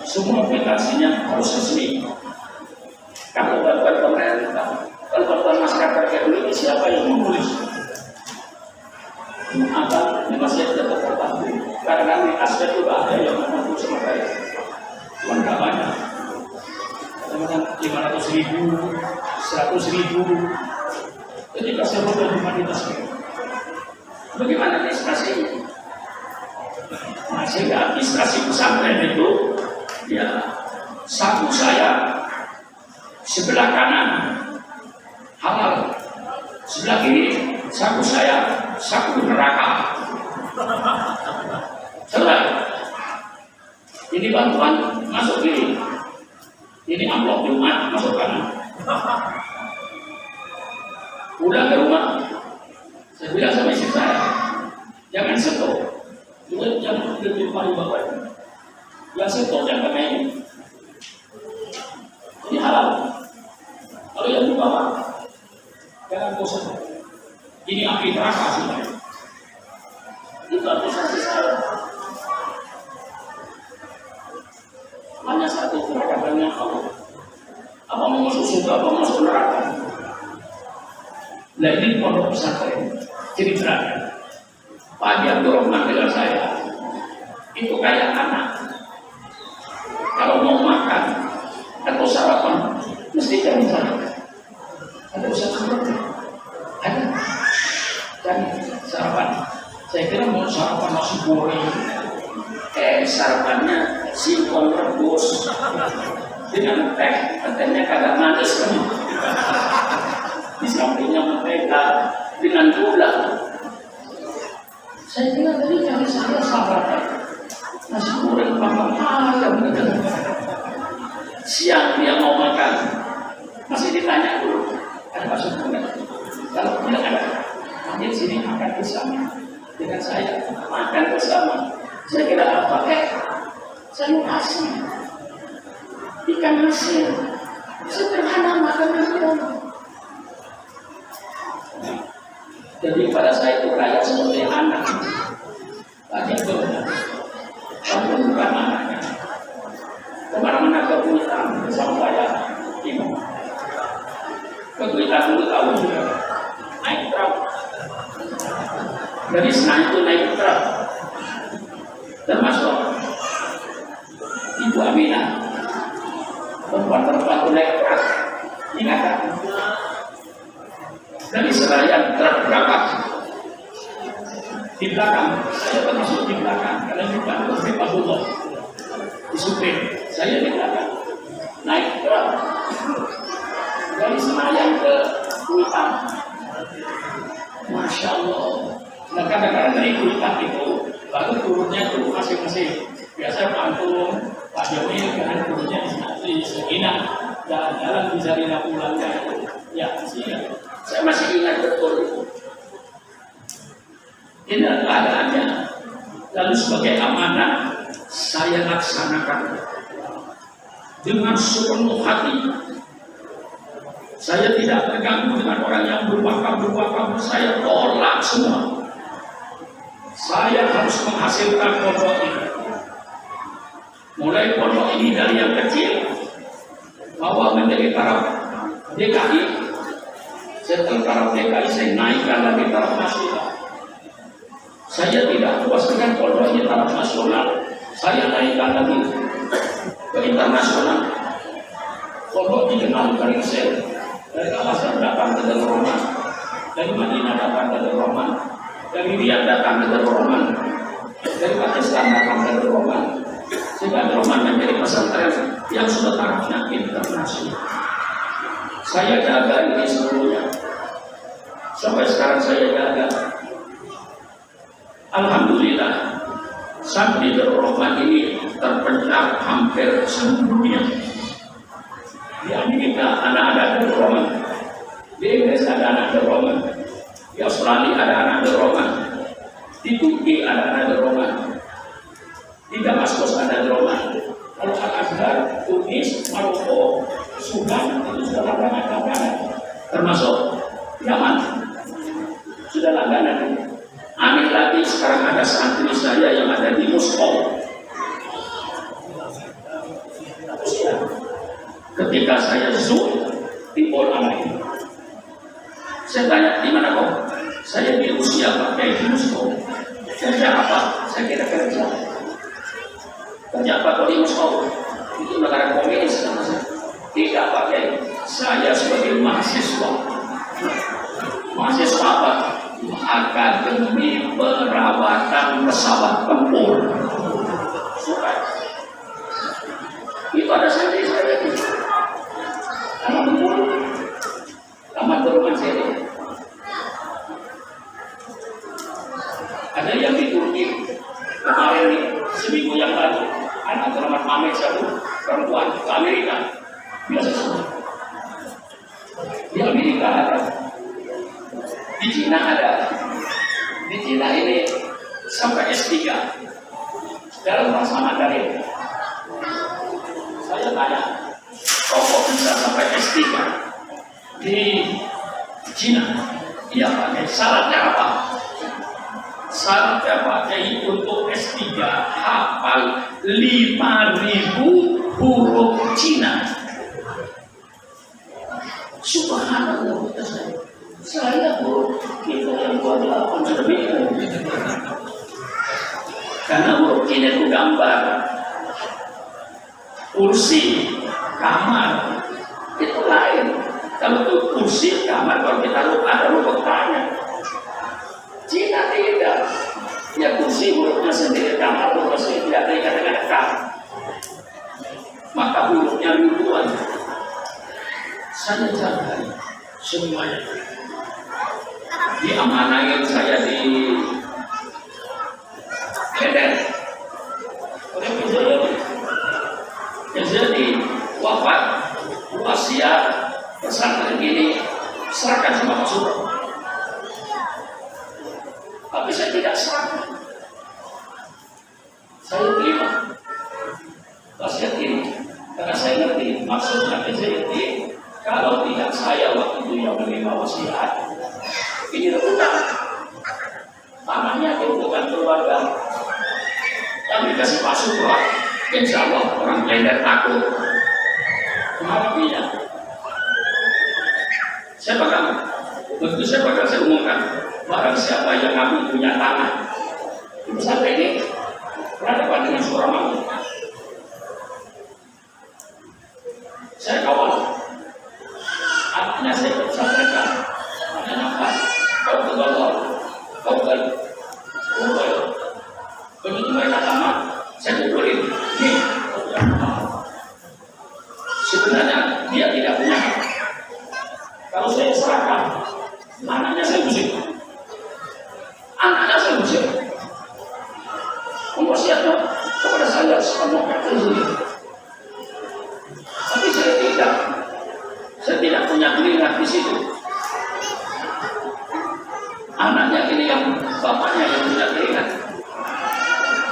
Semua aplikasinya harus resmi. Kalau bantuan pemerintah, kalau bantuan masyarakat kayak dulu, siapa yang menulis? Apa masih tetap terbantu? Karena di aspek itu ada yang membantu sama saya. Cuma nggak banyak. Kadang-kadang 500.000, 100.000. Ketika saya butuh humanitas, bagaimana administrasinya? Nah, sehingga administrasi pesantren itu, ya, saku saya sebelah kanan halal, sebelah kiri saku saya saku neraka. Selesai. Ini bantuan masuk kiri, ini amplop Jumat masuk kanan. Pulang ke rumah, saya bilang sama istri saya, jangan sentuh. Jangan lebih paling bawah. Yang sentuh jangan main. Ini halal. Kalau yang di bawah, jangan kau sentuh. Ini api neraka sudah. Itu administrasi saya. Hanya satu peradabannya Allah. Apa mau masuk surga, apa mau masuk neraka? Nah ini pondok pesantren ceritanya. Pak Abdul Rahman dengan saya itu kayak anak. Kalau mau makan atau sarapan mesti cari saya. Ada usaha seperti ada. Dan sarapan. Saya kira mau sarapan nasi goreng. Sarapannya singkong rebus dengan teh, katanya kagak manis kan. Di sampingnya mentega dengan gula. Saya kira tadi cari saya sabar. Nasi goreng panggang ayam gitu. Siang dia mau makan, masih ditanya dulu, ada masuk enggak? Kalau tidak ada, nanti sini makan bersama dengan saya, makan bersama. Saya kira apa? Saya mau kasih ikan hasil sederhana makanan itu. Jadi pada saya itu kayak seperti anak. Tadi itu, kamu bukan anaknya. Kemana-mana ke Kuitang bersama saya, ibu. Ke Kuitang dulu tahu juga, naik truk. Dari Senayan itu naik truk. Termasuk Ibu Aminah, perempuan-perempuan itu naik truk. Ingat kan? Dari Senayan truk berangkat di belakang, saya termasuk di belakang karena di belakang itu Pak Buto di supir, saya di belakang naik truk dari Senayan ke Kuitang. Masya Allah. Nah kadang-kadang dari Kuitang itu baru turunnya tuh masing-masing. Biasa Pak Antum, Pak Jamil kan turunnya di Sekinah, jalan-jalan bisa dina pulangnya itu. Ya, siap. Saya masih ingat betul. Ini keadaannya. Lalu sebagai amanah saya laksanakan dengan sepenuh hati. Saya tidak terganggu dengan orang yang berwakaf. Saya tolak semua. Saya harus menghasilkan pondok ini. Mulai pondok ini dari yang kecil, bawa menjadi taraf DKI. Setelah taraf DKI saya naikkan lagi taraf nasional. Saya tidak puas dengan pondok ini taraf nasional, saya naikkan lagi ke internasional. Pondok dikenal dari Sel, dari Al-Azhar datang ke Darul Rahman, dari Madinah datang ke Darul Rahman, dari Riyadh datang ke Darul Rahman, dari Pakistan datang ke Darul Rahman. Sehingga Darul Rahman menjadi pesantren yang sudah tarafnya internasional. Saya jaga ini seluruhnya. Sampai sekarang saya jaga. Alhamdulillah, sampai Darul Rahman ini terpencar hampir seluruh dunia. Di Amerika anak-anak dorongan, di Inggris ada anak dorongan, di Australia ada anak dorongan, di Turki ada anak dorongan, di Damaskus ada dorongan. Kalau Al-Azhar, Tunis, Maroko, Sudan itu sudah langganan, termasuk Yaman sudah langganan. Aneh lagi sekarang ada santri saya yang ada di Moskow. Ketika saya zoom di online, saya tanya di mana kok? Saya di Rusia pakai di Moskow. Kerja apa? Saya kira kerja. Kerja apa kalau di Moskow? Itu negara komunis. Tidak pakai. Saya sebagai mahasiswa. Mahasiswa apa? Akademi Perawatan Pesawat Tempur. Itu ada santri saya itu. Anak tempur, tamat dorongan saya. Ada yang di Turki kemarin nih, seminggu yang lalu, anak terhormat Mamet satu perempuan ke Amerika, biasa semua. Di Amerika ada, di Cina ada, di Cina ini sampai S3 dalam bahasa Mandarin. Saya tanya, kok bisa sampai S3 di Cina? Iya pakai. Syaratnya apa? Syaratnya pakai untuk S3 hafal 5.000 huruf Cina. Subhanallah, kata saya. Saya huruf kita yang 28 sudah bingung. Karena huruf Cina itu gambar kursi, kamar, itu lain. Kalau itu kursi, kamar, kalau kita ada huruf tanya. Cina tidak. Ya kursi hurufnya sendiri, kamar hurufnya sendiri, tidak ada kata-kata K. Maka hurufnya ribuan. Saya jaga semuanya. Diamanain saya di Medan. Jadi wafat wasiat pesantren ini serahkan sama Pak Suro. Tapi saya tidak serahkan. Saya terima wasiat ini karena saya ngerti maksudnya ini. Kalau tidak saya waktu itu yang menerima wasiat, ini rebutan. Tanahnya bukan keluarga. Kami kasih Pak Suro. Insya Allah orang Klender takut. Menghadapinya. Siapa kamu? Begitu saya umumkan. Barang siapa yang kamu punya tanah di pesantren ini berhadapan dengan suara maut. Saya kawal. Artinya saya sampaikan. Artinya apa? Kau tergolong. Kau tergolong. Begitu mereka tamat, saya kumpulin. Nih, sebenarnya dia tidak punya hak. Kalau saya serahkan, anaknya saya usir. Anaknya saya usir. Mempersiapkan kepada saya sepenuh hati. Tapi saya tidak. Saya tidak punya keringat di situ. Anaknya ini yang bapaknya yang punya keringat.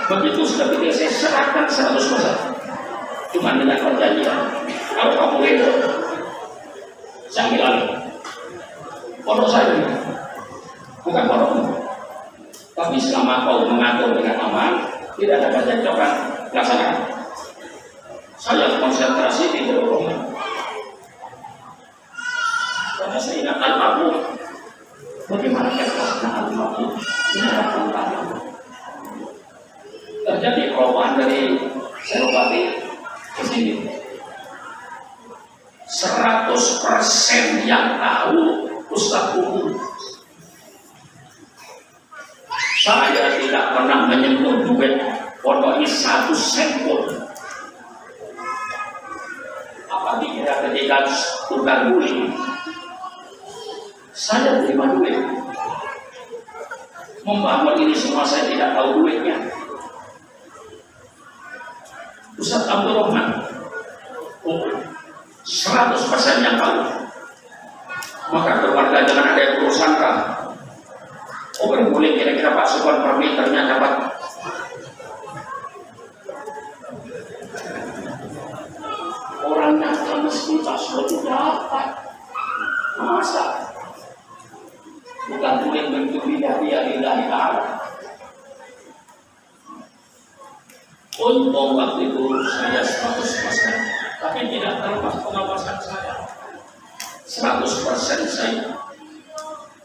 Begitu sudah begitu saya serahkan 100%. Cuma dengan perjanjian. Kalau kamu itu, saya ambil alih. Pondok saya ini, bukan pondokmu. Tapi selama kau mengatur dengan aman, tidak ada kecocokan, laksanakan. Saya konsentrasi di dorongan. Karena saya ingat almarhum. Bagaimana kelasnya almarhum? Ini adalah tantangan. Terjadi perubahan dari Senopati ke sini. 100% yang tahu Ustaz Umum. Saya tidak pernah menyentuh duit pondok ini 1 sen pun. Apa dikira ketika tukar guling saya terima duit. Membangun ini semua saya tidak tahu duitnya. Ustaz Abdul Rahman, 100% yang tahu. Maka keluarga jangan ada yang bersangka. Boleh kira-kira pasukan per meternya dapat orangnya sama sekitar suatu dapat. Masa bukan boleh bentuk bidadari ilahi ta'ala. Untung waktu itu saya 100%, tapi tidak terlepas pengawasan saya. 100%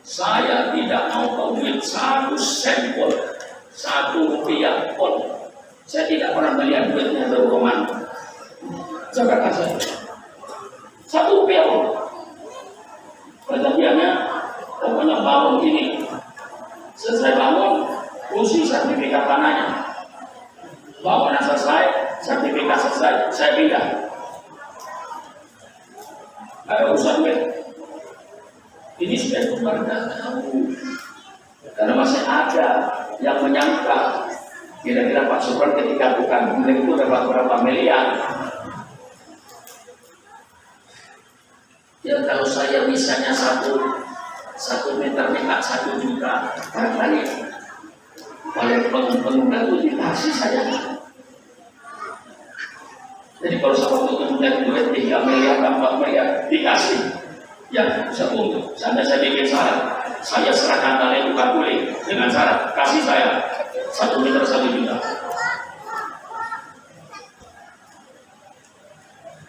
saya tidak mau duit 1 sen pun, 1 rupiah pun. Saya tidak pernah melihat duitnya dari Roman. Jangan saya 1 rupiah pun. Kejadiannya pokoknya bangun ini. Selesai bangun, usi sertifikat tanahnya. Bangunan selesai, sertifikat selesai, saya pindah. Ada urusan duit. Ini sudah keluarga tahu. Karena masih ada yang menyangka kira-kira Pak Supran ketika bukan milik itu dapat berapa miliar. Ya kalau saya misalnya satu meter minta 1 juta, barangkali oleh pengguna itu dikasih saya. Jadi kalau sama kemudian duit 3 miliar, 4 miliar dikasih. Ya, saya tunggu. Sampai saya bikin syarat, saya serahkan kalian bukan boleh dengan syarat kasih saya 1 meter 1 juta.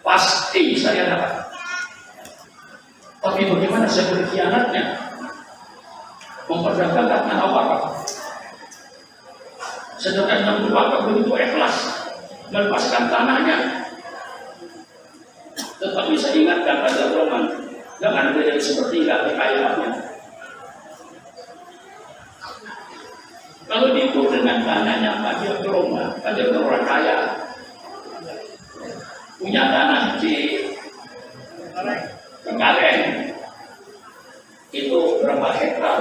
Pasti saya dapat. Tapi bagaimana saya berkhianatnya? Memperdagangkan nama wakaf. Sedangkan yang wakaf begitu ikhlas melepaskan tanahnya. Tetapi saya ingatkan pada Roman, jangan menjadi seperti kekayaannya. Kalau diukur dengan tanahnya, pada Roma, pada orang kaya, punya tanah di Tenggaleng, itu berapa hektar?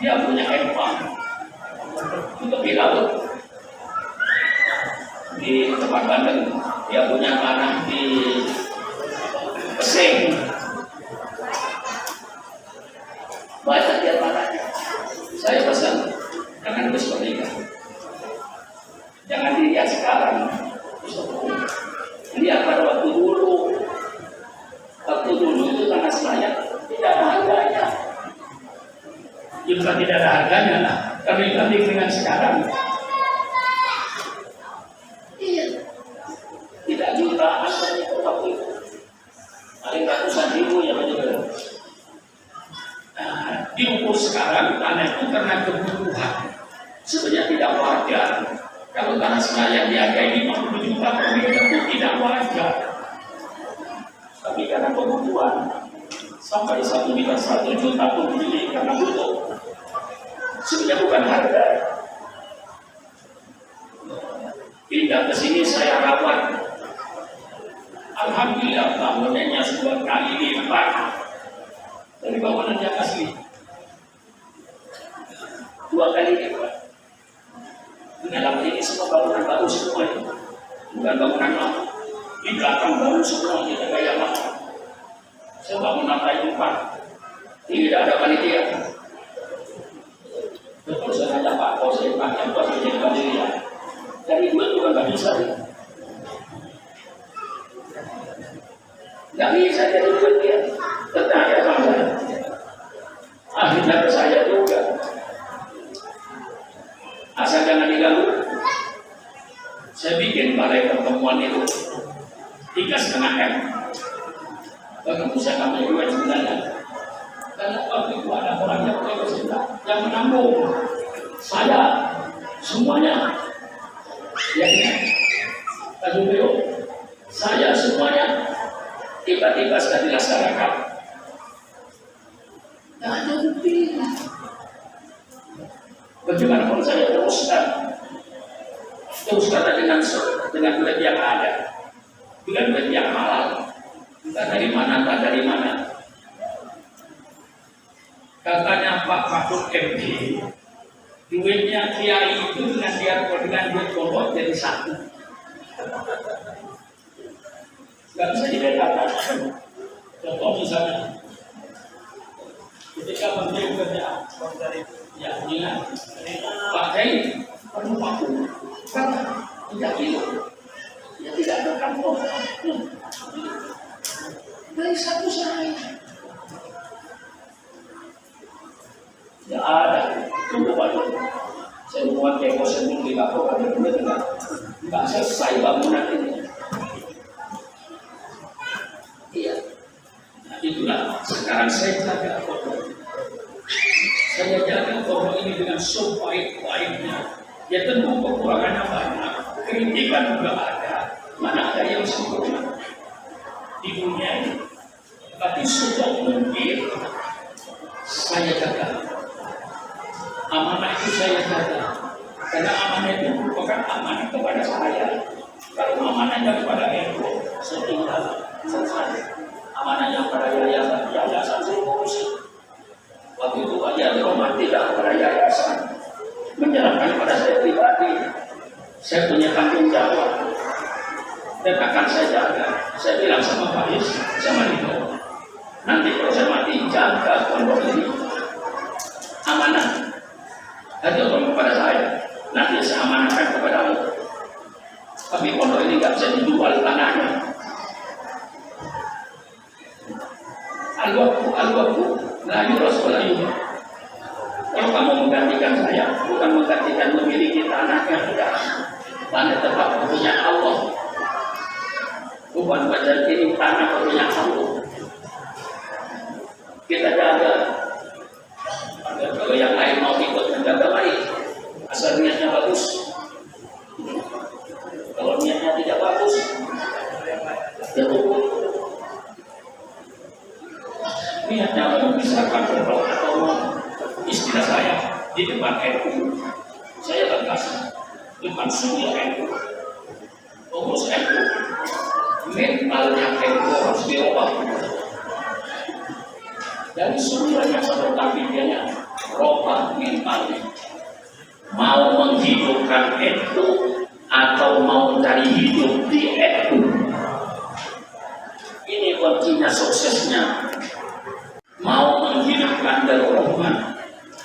Dia punya hektar itu di laut. Di tempat Bandung, dia punya tanah di Pesing. Banyak dia tanahnya. Saya pesan, jangan seperti itu. Jangan dilihat sekarang. Lihat pada waktu dulu. Waktu dulu itu tanah saya tidak ada harganya. Jika tidak ada harganya, nah, kami banding dengan sekarang. Iya, tidak jutaan saja waktu itu. Paling ratusan ribu ya betul. Diukur sekarang tanah itu karena kebutuhan. Sebenarnya tidak wajar kalau tanah saya dihargai 50 juta per meter itu tidak wajar. Tapi karena kebutuhan sampai 1 meter 1 juta pun beli karena butuh. Sebenarnya bukan harga. Pindah ke sini saya rawat. Alhamdulillah bangunannya 2 kali lipat dari bangunan yang asli. 2 kali lipat. Di dalam ini semua bangunan baru semua ini. Bukan bangunan lama. Di belakang baru semua kita kayak lama. Saya bangun lantai 4. Tidak ada panitia. Betul saya tanya Pak, kalau saya pakai apa saja di panitia. Dari duit juga nggak bisa. Nggak bisa jadi duit dia. Tertanya sama saya. Akhirnya ke saya juga. Asal jangan diganggu. Saya bikin balai pertemuan itu 3,5 M. Bagaimana saya kami juga sebenarnya. Karena waktu itu ada orang yang menanggung saya semuanya. Ya, Aduh, saya semuanya tiba-tiba sudah dilaksanakan. Tidak ada bukti. Bagaimana kalau saya teruskan dengan duit yang ada, dengan duit yang halal, entah dari mana, entah dari mana. Katanya Pak Mahfud MD, duitnya kiai itu dengan duit pondok jadi 1. Nggak bisa dibedakan. Contoh misalnya, ketika menteri bekerja, ya ingat, pakai penuh paku, kan 3 kilo, ya tidak ada kantong. Dari satu saya, tidak ada. Tunggu Pak. Saya buat teko sebelum di kapal, nggak selesai bangunan ini. Iya, nah, itulah sekarang saya jaga foto. Saya jaga foto ini dengan sebaik-baiknya. Ya tentu kekurangannya banyak, kritikan juga ada. Mana ada yang sempurna di dunia ini? Tapi sejauh mungkin saya jaga. Amanah itu saya jaga. Karena amanah itu bukan amanah kepada saya. Kalau amanahnya kepada ego, setinggal selesai. Amanahnya kepada yayasan saya ngurusi. Waktu itu aja Roman tidak kepada yayasan, menyerahkan kepada saya pribadi. Saya punya tanggung jawab dan akan saya jaga. Saya bilang sama Pak Is, sama Nino, nanti kalau saya mati jaga pondok ini. Amanah. Ada orang kepada saya, nanti saya amanahkan kepadamu. Tapi pondok ini nggak bisa dijual tanahnya. Al-Wakfu, layu Rasulullah. Kalau kamu menggantikan saya, bukan menggantikan memiliki tanah yang tidak. Tanah tetap punya Allah. Bukan baca ini tanah punya Allah. Kita jaga. Kalau yang lain mau ikut menjaga baik, asal niatnya bagus. Kalau niatnya tidak bagus, ya tunggu. Niatnya memisahkan berdoa atau istilah saya di depan NU, saya tegas depan semua NU, pengurus NU, mentalnya NU harus dirubah. Dari semuanya satu tabiatnya robah mentalnya. Mau menghidupkan NU atau mau cari hidup di NU, ini kuncinya suksesnya. Mau menghidupkan Darul Rahman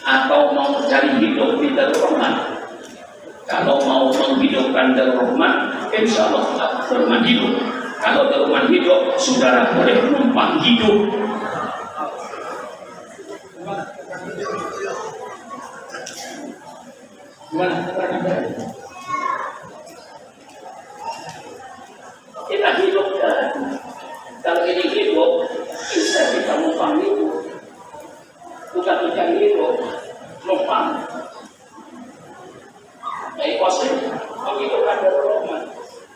atau mau cari hidup di Darul Rahman. Kalau mau menghidupkan Darul Rahman, insya Allah Darul Rahman hidup. Kalau Darul Rahman hidup, saudara boleh numpang hidup. Kita hidup dan kalau ini hidup, bisa kita numpang hidup. Bukan kita hidup, numpang. Baik kosong, begitu kan Darul Rahman,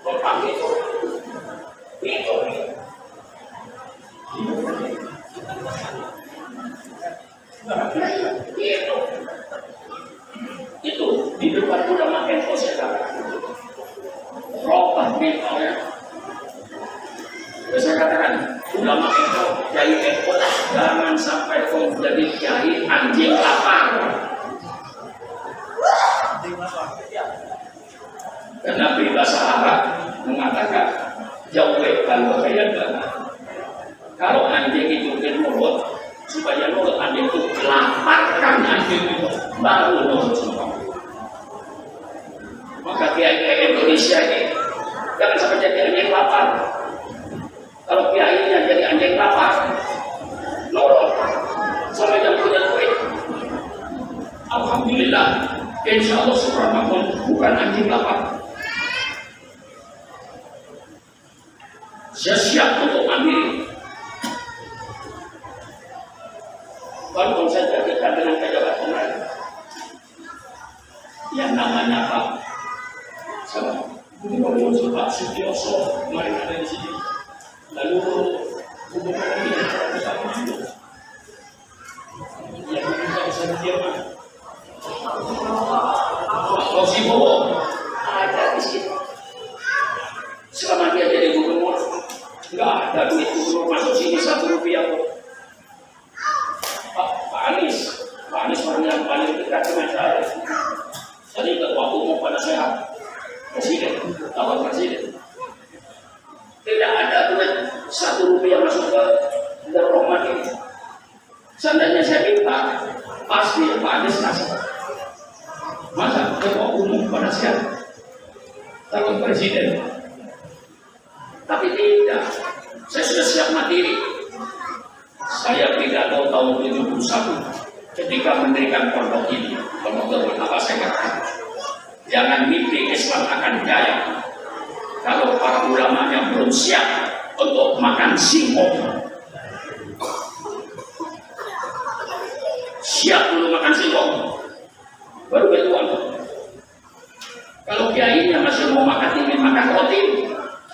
numpang hidup. Hidup. Itu di depan ulama NU sekarang robah mentalnya. Saya katakan ulama NU, kiai NU, jangan sampai kau jadi kiai anjing lapar. Karena bahasa Arab mengatakan jauhkan bahaya banget. Kalau anjing itu nurut, supaya nurut anjing itu laparkan anjing itu, baru nurut semua. Maka kiai Indonesia ini jangan sampai jadi anjing lapar. Kalau kiainya jadi anjing lapar, nurut sama yang punya duit. Alhamdulillah, insya Allah subhanahu bukan anjing lapar. Saya siap untuk mandiri. Kalau saya jadikan dengan pejabat lain, yang namanya Pak Gubernur Pak Sutioso kemarin ada di sini. Lalu Gubernur ini kita menunjuk. Yang kita bisa diam. Pak Sibowo ada di sini. Selama dia jadi gubernur, nggak ada duit gubernur masuk sini 1 rupiah pun. Pak Anies orang yang paling dekat dengan saya. Jadi ketua umum pada sehat, presiden, wakil presiden. ke Roman ini. Seandainya saya minta, pasti Pak Anies kasih. Masa ketua umum pada siapa? Calon presiden. Tapi tidak. Saya sudah siap mandiri. Saya pidato tahun 71 ketika mendirikan pondok ini. Pondok apa saya katakan? Jangan mimpi Islam akan jaya kalau para ulamanya belum siap untuk makan singkong. Siap belum makan singkong, baru bertuan. Kalau kiainya masih mau makan ini, makan roti,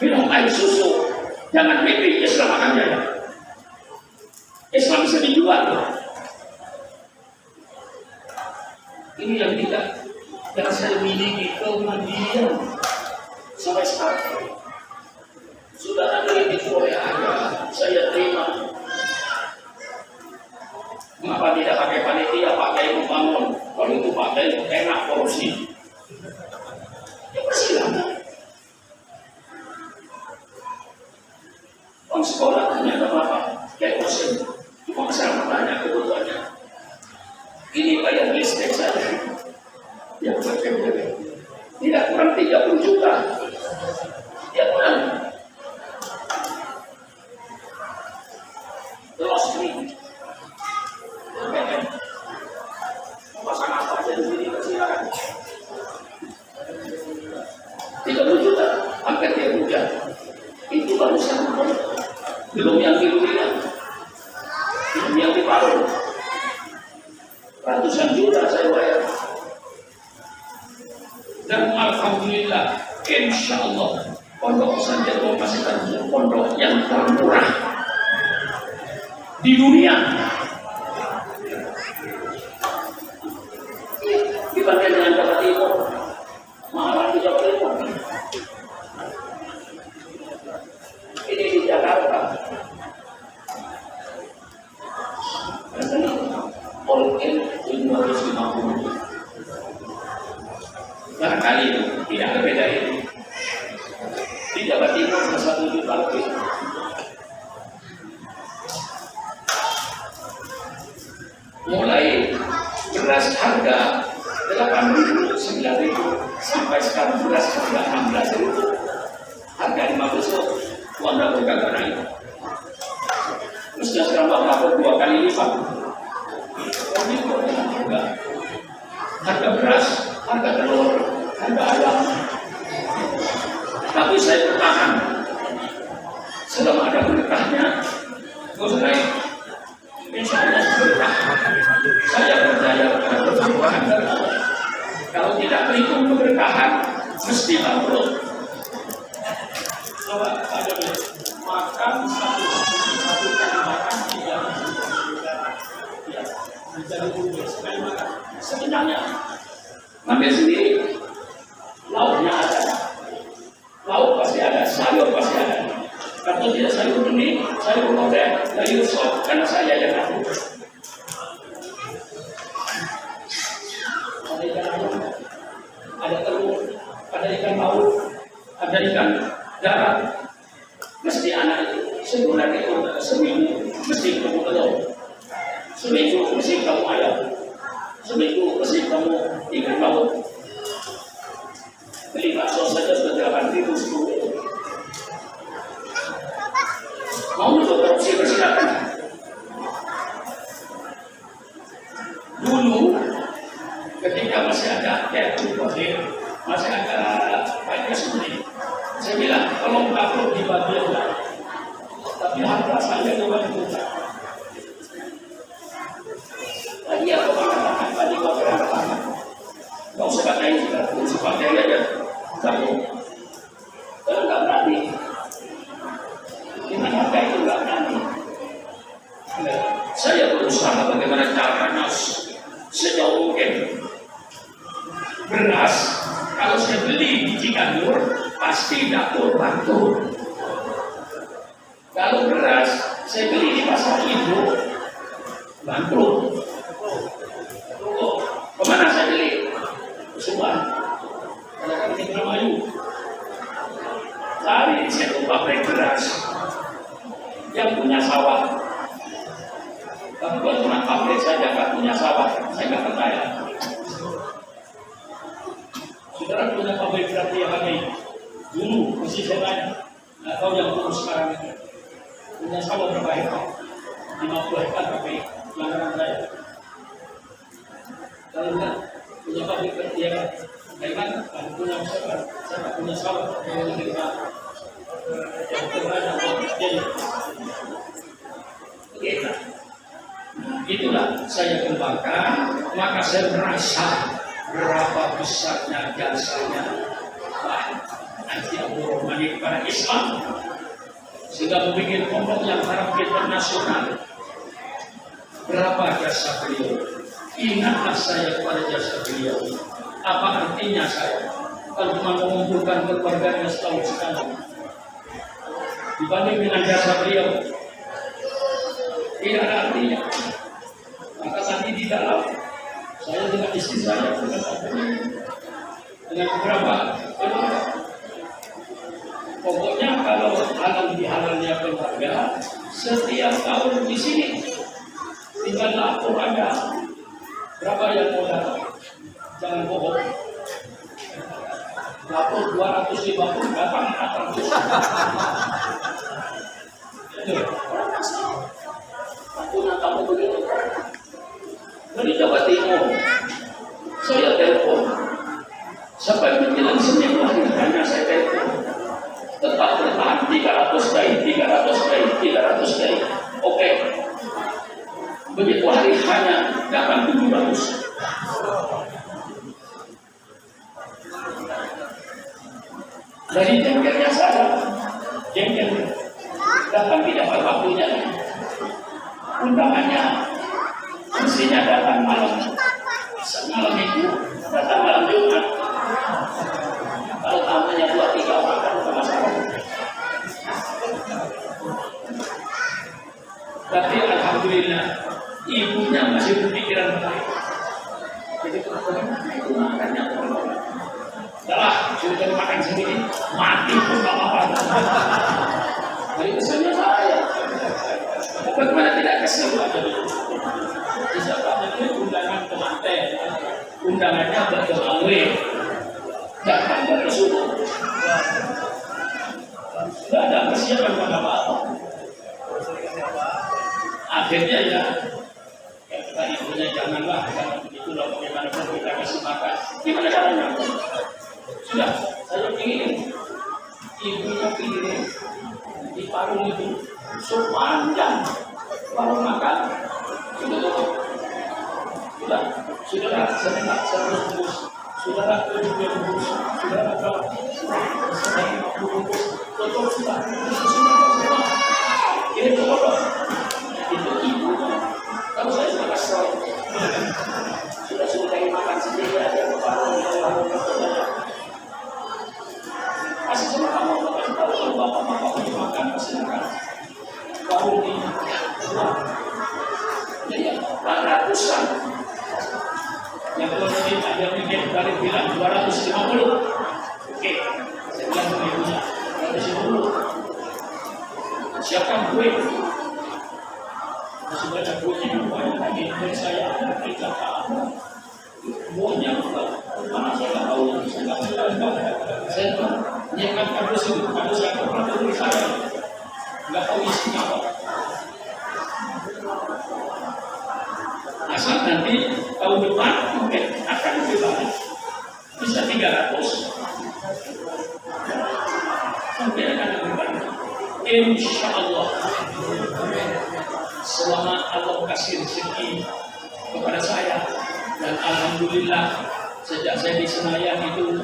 minum air susu, jangan mimpi Islam akan jaya. Islam bisa dijual. Ini yang tidak saya miliki, kemandirian sampai sekarang. Sudah ada yang di Korea ada, saya terima. Mengapa tidak pakai panitia, pakai membangun? Kalau itu pakai enak korupsi. Ya persilakan. Orang sekolah ternyata apa? Kayak mesin. Cuma saya bertanya kebutuhannya. Ini bayar listrik saja. Ya berbeda. Tidak kurang 30 juta. Ya kurang. Terus ini. Pasang apa aja di sini silakan. 30 juta, hampir tiap bulan. Itu baru satu. Belum yang di-Durian, belum yang di Palu. Ratusan juta saya bayar. Dan alhamdulillah, insya Allah, pondok pesantren masih termasuk pondok yang termurah di dunia. Dibanding dengan Jawa Timur, malah di Jawa Timur. Ini di Jakarta. All in 250. Barangkali tidak berbeda ini. Di Jawa Timur 1 juta lebih. Mulai beras harga 8.000, 9.000 sampai sekarang beras harga 16.000. Harga 15.000, uang dapur kagak naik. Mestinya sekarang dapur 2 kali lipat. Harga beras, harga telur, harga ayam. Tapi saya bertahan. Selama ada berkahnya, nggak usah naik. Insya Allah berkah. Saya percaya pada keberkahan. Kalau tidak berikut keberkahan, mesti bangkrut. Coba ada makan satu kali makan 3. Ya, jadi dulu sekali makan. Sebenarnya ngambil sendiri, lauknya ada, lauk pasti ada, sayur pasti ada. Kalau tidak sayur bening, sayur lodeh, sayur sop, karena saya yang ngaku. Ada ikan ayam, ada telur, ada ikan laut, ada ikan darat. Mesti anak itu sebulan itu seminggu mesti ketemu telur, seminggu mesti ketemu ayam, seminggu mesti ketemu ikan laut. Beli bakso saja sudah 8.000, 10.000. Mau untuk korupsi bersilakan. Dulu ketika masih ada kayak masih ada banyak sendiri. Saya bilang tolong upload di bagian lain. Tapi harga saya juga dibuka. Tadi aku mengatakan tadi kau mengatakan kau usah pakai juga, usah pakai aja. Kamu kalau nggak berani, dengan harga itu nggak berani. Saya berusaha bagaimana caranya sejauh mungkin. Beras kalau saya beli di Ciganjur pasti dapur bangkrut. Kalau beras saya beli di pasar Ibu bangkrut. Kemana saya beli? Subang. Karena di Indramayu. Cari di situ pabrik beras yang punya sawah. Tapi kalau cuma pabrik saja nggak punya sawah, saya nggak percaya. Saudara punya pabrik berarti yang ada dulu mesti saya tanya, nggak tahu yang dulu sekarang itu punya sawah berapa hektar? 50 hektar tapi pelanggaran saya. Kalau enggak punya pabrik berarti yang kan punya usaha, saya punya sawah yang menerima yang terbanyak jadi. Kita. Itulah saya kembangkan, maka saya merasa berapa besarnya jasanya Haji Abdul Rahman kepada Islam, sehingga membuat pondok yang taraf internasional. Berapa jasa beliau? Ingatlah saya kepada jasa beliau. Apa artinya saya kalau cuma mengumpulkan keluarganya setahun sekali dibanding dengan jasa beliau? Tidak ada artinya. Maka tadi di dalam saya dengan istri saya dengan beberapa keluarga. Pokoknya kalau halal bihalalnya keluarga, setiap tahun di sini tinggal lapor Anda berapa yang mau datang. Jangan bohong. Lapor 250 datang 400. Punya kamu begitu. Dari Jawa Timur, saya telepon. Sampai menjelang Senin hanya saya telepon. Tetap bertahan 300 kali, 300 kali, 300 kali. Oke. Begitu hari hanya datang 700. Dari jengkelnya saya, jengkel datang tidak pada waktunya. Undangannya mestinya datang malam itu datang malam Jumat. Kalau tamunya 2-3 orang kan bukan masalah. Tapi alhamdulillah ibunya masih berpikiran baik. Jadi itu makannya adalah sudah makan sendiri mati pun tak apa-apa. Jadi kesannya saya. Bagaimana tidak kesel aja dulu. Siapa itu undangan pengantin, undangannya berkelawe, datang berkesuruh. Tidak ada persiapan apa-apa. Akhirnya ya kata ibunya janganlah, itulah bagaimana kita kasih makan. Gimana caranya? Sudah, saya ingin ibunya pilih di parung itu sepanjang warung makan sudah tutup. Sudah, saudara sebentar terus, saudara 70 bungkus, saudara berapa? 50 bungkus, tutup sudah. Ini tutup. Itu ibu. Kalau saya sudah kasih sudah makan sendiri aja ke warung kasih sama kamu, kasih tahu kalau bapak-bapak mau makan silakan. Warung ini, jadi ratusan. Yang kalau ada mikir dari bilang 250, oke, saya bilang ke ibunya 250. Siapkan kue. Masih banyak kuenya yang banyak lagi dari saya. Kita tahu kuenya mana saya nggak tahu, saya nggak tahu. Saya menyiapkan kardus itu, kardus yang pernah dulu saya nggak tahu isinya apa. Asal nanti tahun depan mungkin akan lebih banyak, bisa 300. Mungkin akan lebih banyak. Insya Allah. Selama Allah kasih rezeki kepada saya dan alhamdulillah sejak saya di Senayan itu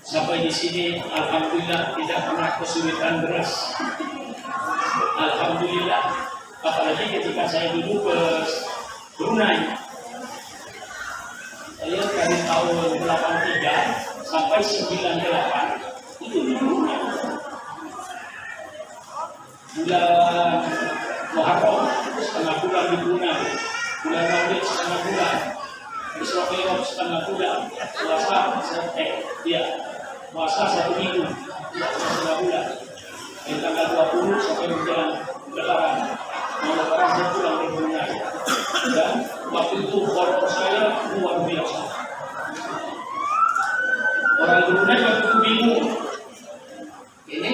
sampai di sini alhamdulillah tidak pernah kesulitan beras. Alhamdulillah. Apalagi ketika saya dulu ke Brunei, saya dari tahun 83 sampai 98 itu di Brunei. Bulan Muharram setengah bulan di Brunei, bulan Maulid setengah bulan, Israel setengah bulan, puasa 1 minggu, setengah bulan, dari tanggal 20 sampai menjelang lebaran. Mau lebaran saya pulang ke Brunei. Dan waktu itu horor saya luar biasa. Orang Brunei waktu itu bingung. Ini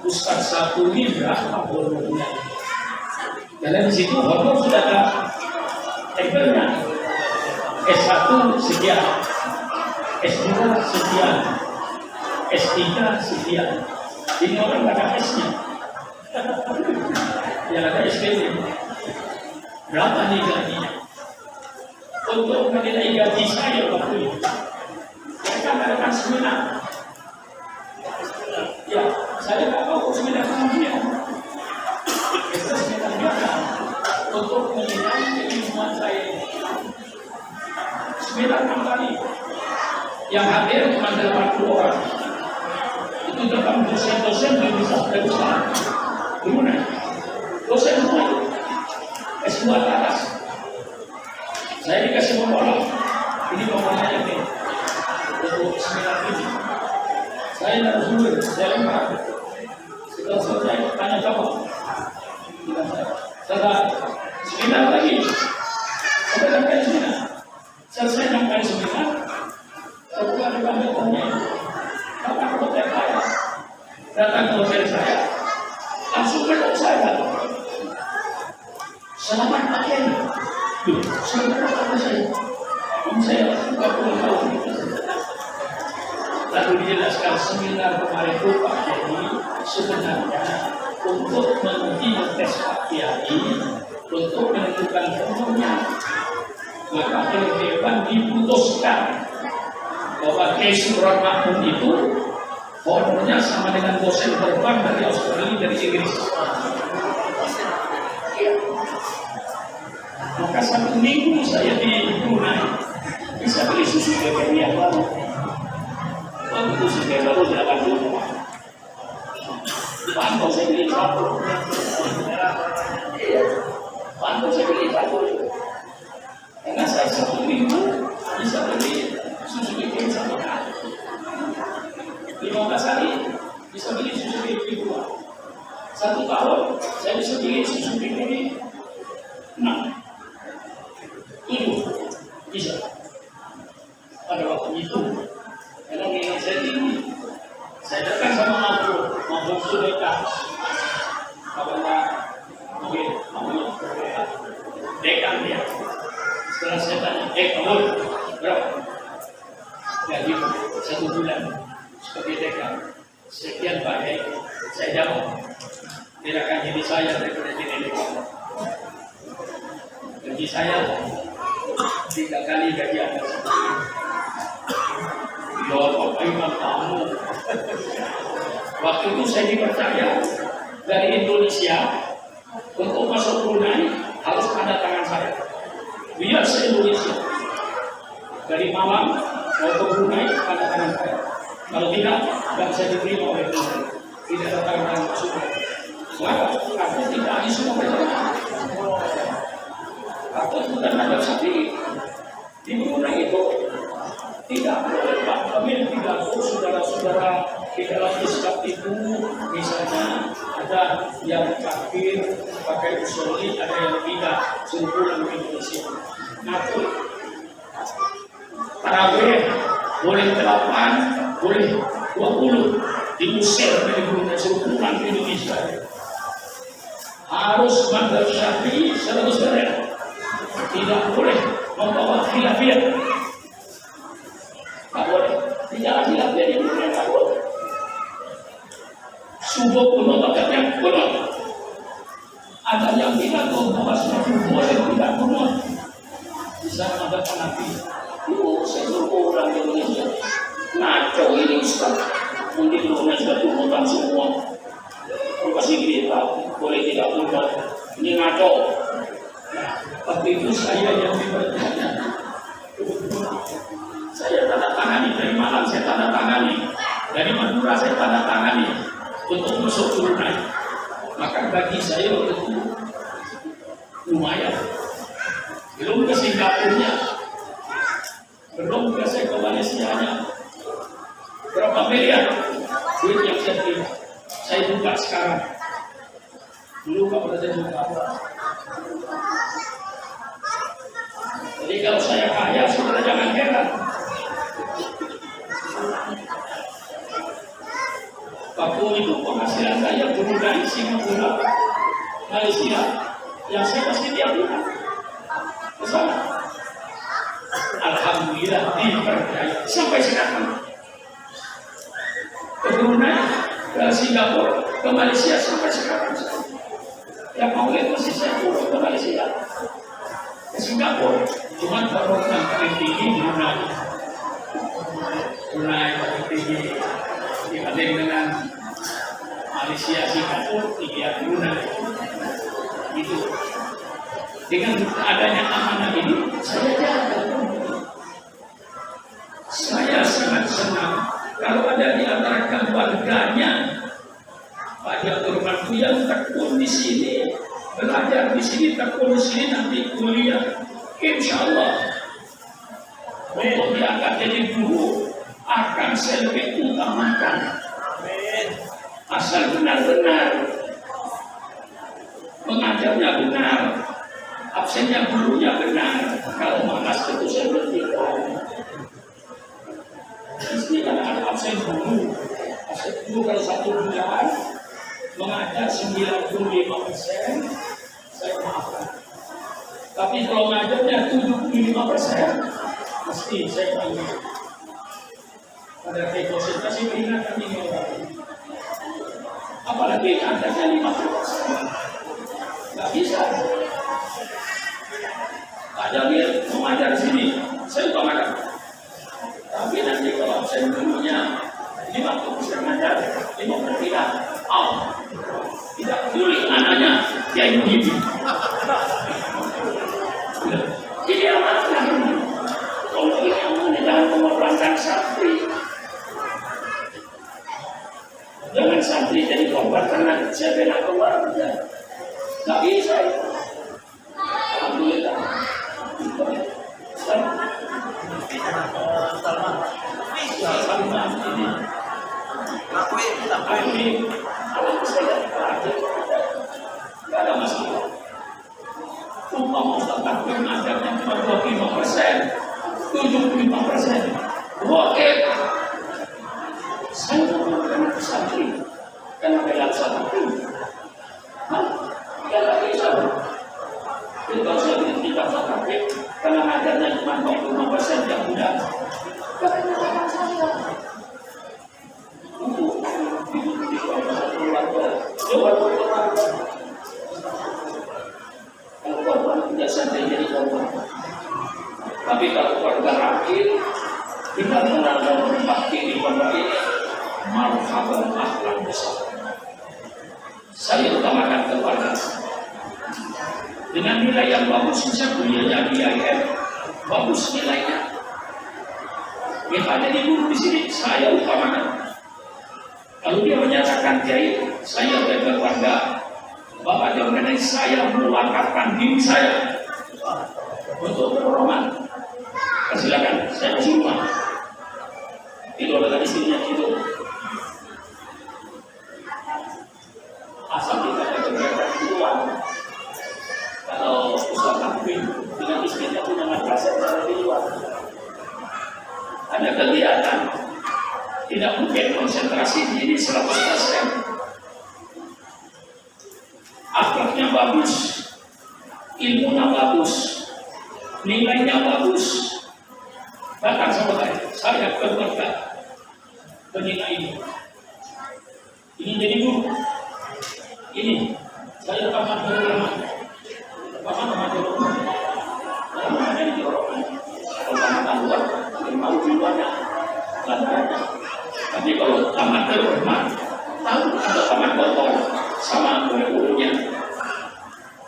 Ustaz satu ini berapa horornya? Karena di situ horor sudah ada tempelnya. S1 sekian, S2 sekian, S3 sekian. Ini orang nggak ada S-nya. Yang ada SPP. Berapa nih gajinya? Untuk menilai gaji saya waktu itu, mereka mengadakan seminar. Ya, saya nggak tahu seminar kemudian. Kita seminar biasa untuk menilai keilmuan saya. Seminar 6 kali. Yang hadir cuma 80 orang. Itu 8 dosen-dosen belum bisa berusaha. Brunei. Dosen semua S2 ke atas. Saya dikasih membawa. Ini pembawanya ini. Untuk seminar ini. Saya narasumber, saya lempar. Setelah selesai, tanya jawab. Setelah seminar lagi. Sampai sampai seminar. Selesai sampai seminar. Saya buka di kantornya. Datang ke hotel saya. Datang ke hotel saya. Langsung peluk saya. Selamat pagi. Selamat pagi saya. Saya 30 tahun. Lalu dijelaskan seminar kemarin itu Pak Kiai sebenarnya untuk menguji tes Pak Kiai untuk menentukan honornya. Maka oleh Dewan diputuskan bahwa Kiai Subron Makmun itu honornya sama dengan dosen terbang dari Australia, dari Inggris. Maka 1 minggu saya di Brunei bisa beli susu bebek yang baru. Waktu itu susu bebek baru 80. Pantau saya beli 1. Pantau saya beli 1. Karena saya 1 minggu bisa beli susu bebek 1 kali. 15 hari bisa beli susu bebek 2. 1 tahun saya bisa beli susu bebek 6. 7 bisa. Pada waktu itu, karena minat saya tinggi, saya datang sama Mabuk Sudeka, apakah mungkin dekan dia. Setelah saya tanya, kamu berapa? Gaji 1 bulan sebagai dekan. Sekian Pak Kiai, saya jawab. Tidak jadi saya daripada jadi dekan. Gaji saya 3 kali gaji Anda. Ya Bapak Imam kamu. Waktu itu saya dipercaya dari Indonesia untuk masuk Brunei harus ada tangan saya. Biar se Indonesia dari Malang mau ke Brunei ada tangan saya. Kalau tidak, tidak bisa diterima oleh Brunei. Tidak ada tangan masuk. Maka aku tidak disuruh berjalan. Aku bukan ada sapi di Brunei itu tidak boleh Pak Kamil pidato saudara-saudara di dalam Islam itu misalnya ada yang kafir pakai usuli, ada yang tidak suruh pulang ke Indonesia. Ngaku tarawih boleh 8, boleh 20 diusir dari Brunei suruh pulang ke Indonesia. Harus mazhab Syafi'i 100%. Tidak boleh membawa khilafiyah. Tak boleh. Tidak khilafiyah di Brunei tak boleh. Subuh kuno takkan kuno. Ada yang bilang bahwa subuh boleh tidak kuno. Bisa ada Hanafi. Itu seluruh orang Indonesia. Ngaco ini Ustaz. Mungkin Brunei sudah turunkan semua. Kasih kita boleh tidak kuno. Ini ngaco. Waktu itu saya yang dipercaya. Saya tanda tangani dari Malang, saya tanda tangani dari Madura, saya tanda tangani untuk masuk Brunei. Maka bagi saya waktu itu lumayan. Belum ke Singapurnya, belum ke saya ke Malaysia-nya. Berapa miliar duit yang saya terima? Saya buka sekarang. Dulu Pak Presiden juga. Jadi kalau saya kaya, saudara jangan heran. Papua itu penghasilan saya turun dari Singapura, Malaysia, yang saya pasti tiap bulan ke sana. Alhamdulillah dipercaya sampai sekarang. Keturunan ke Singapura, ke Malaysia sampai sekarang. Yang mau lihat masih saya turun ke Malaysia, ke Singapura. Cuma kalau yang paling tinggi Brunei paling tinggi dibanding dengan Malaysia, Singapura, tinggi Brunei. Itu dengan adanya amanah ini saya jaga. Saya sangat senang kalau ada di antara keluarganya Pak Jaturmanku yang tekun di sini, belajar di sini, tekun di sini, nanti kuliah, insya Allah untuk diangkat jadi guru akan saya lebih utamakan. Asal benar-benar mengajarnya benar, absennya gurunya benar. Kalau malas itu saya berpikir. Mesti ada absen guru. Absen guru kalau 1 bulan mengajar 95%, saya maafkan. Tapi kalau mengajarnya 75%, mesti saya panggil. Pada konsentrasi peringatan ini orang. Apalagi ngajarnya 50%. Nggak bisa. Ada dia mengajar di sini, saya utamakan. Tapi nanti kalau absen gurunya 50% ngajar, 50% tidak. Tidak peduli anaknya yang begini. Jadi amatlah. Kalau ini amanah jangan mengorbankan santri. Jangan santri jadi korban karena saya bela keluarga. Nggak bisa. Alhamdulillah. Tidak ada masalah. Umpama Ustaz Takbir ngajarnya cuma 25%, 75%. Oke. Saya menggunakan santri karena bela santri. Tidak bisa. Kalau saya tidak Takbir karena ngajarnya cuma 25% yang mudah. Karena saya tidak sampai jadi korban. Tapi kalau keluarga akhir kita mengenal berbakti di pondok ini, marhaban akhlak besar. Saya utamakan keluarga dengan nilai yang bagus. Bisa kuliahnya di IAIN, bagus nilainya. Yang ada di guru di sini saya utamakan. Kalau dia menyatakan kiai, saya berkeluarga, Bapak Jokowi, saya mewakafkan diri saya untuk berhormat. Silakan, saya kasih rumah. Itu adalah istrinya itu. Asal kita ada kegiatan di luar. Kalau Ustaz Takbir dengan istrinya punya madrasah di luar, ada kegiatan. Tidak mungkin konsentrasi ini 100%. Akhlaknya bagus, ilmunya bagus, nilainya bagus. Datang sama saya keluarga penina ini. Ini jadi guru. Ini saya tamat berulama. Tamat berulama. Tamat dari Jorong. Kalau tamat luar, mau di luarnya. Tapi kalau tamat berhormat, tahu ada tamat kotor sama guru-gurunya.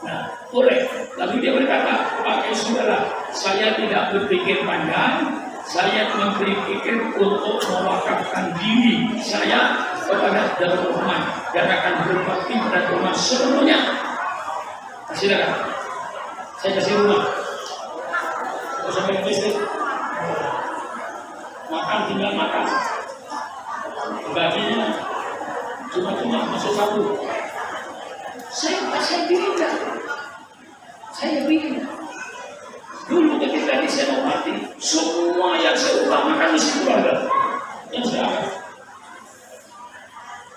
Nah, boleh. Lalu dia berkata, pakai saudara, saya tidak berpikir panjang, saya berpikir untuk mewakafkan diri saya kepada Darul Rahman dan akan berbakti pada rumah seluruhnya. Silakan, saya kasih rumah. Sampai listrik, makan tinggal makan. Gajinya cuma masuk 1. Saya bina. Saya bina. Dulu ketika di Senopati, semua yang saya utamakan di keluarga. Yang saya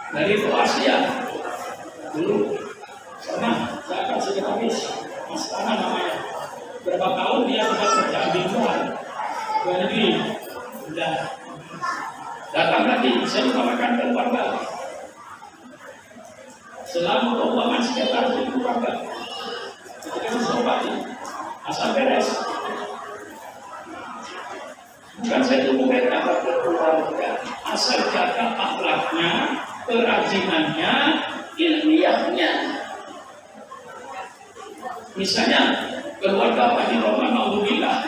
dari Asia dulu sama saya akan sekretaris Mas Tanah namanya. Berapa tahun dia tempat kerjaan di luar negeri. Sudah datang lagi, saya utamakan keluarga. Selama keuangan sekitar di keluarga, ketika Senopati asal beres. Bukan saya tunggu mereka berkeluarga, asal jaga akhlaknya, kerajinannya, ilmiahnya. Misalnya keluarga Pak Roman Alhamdulillah,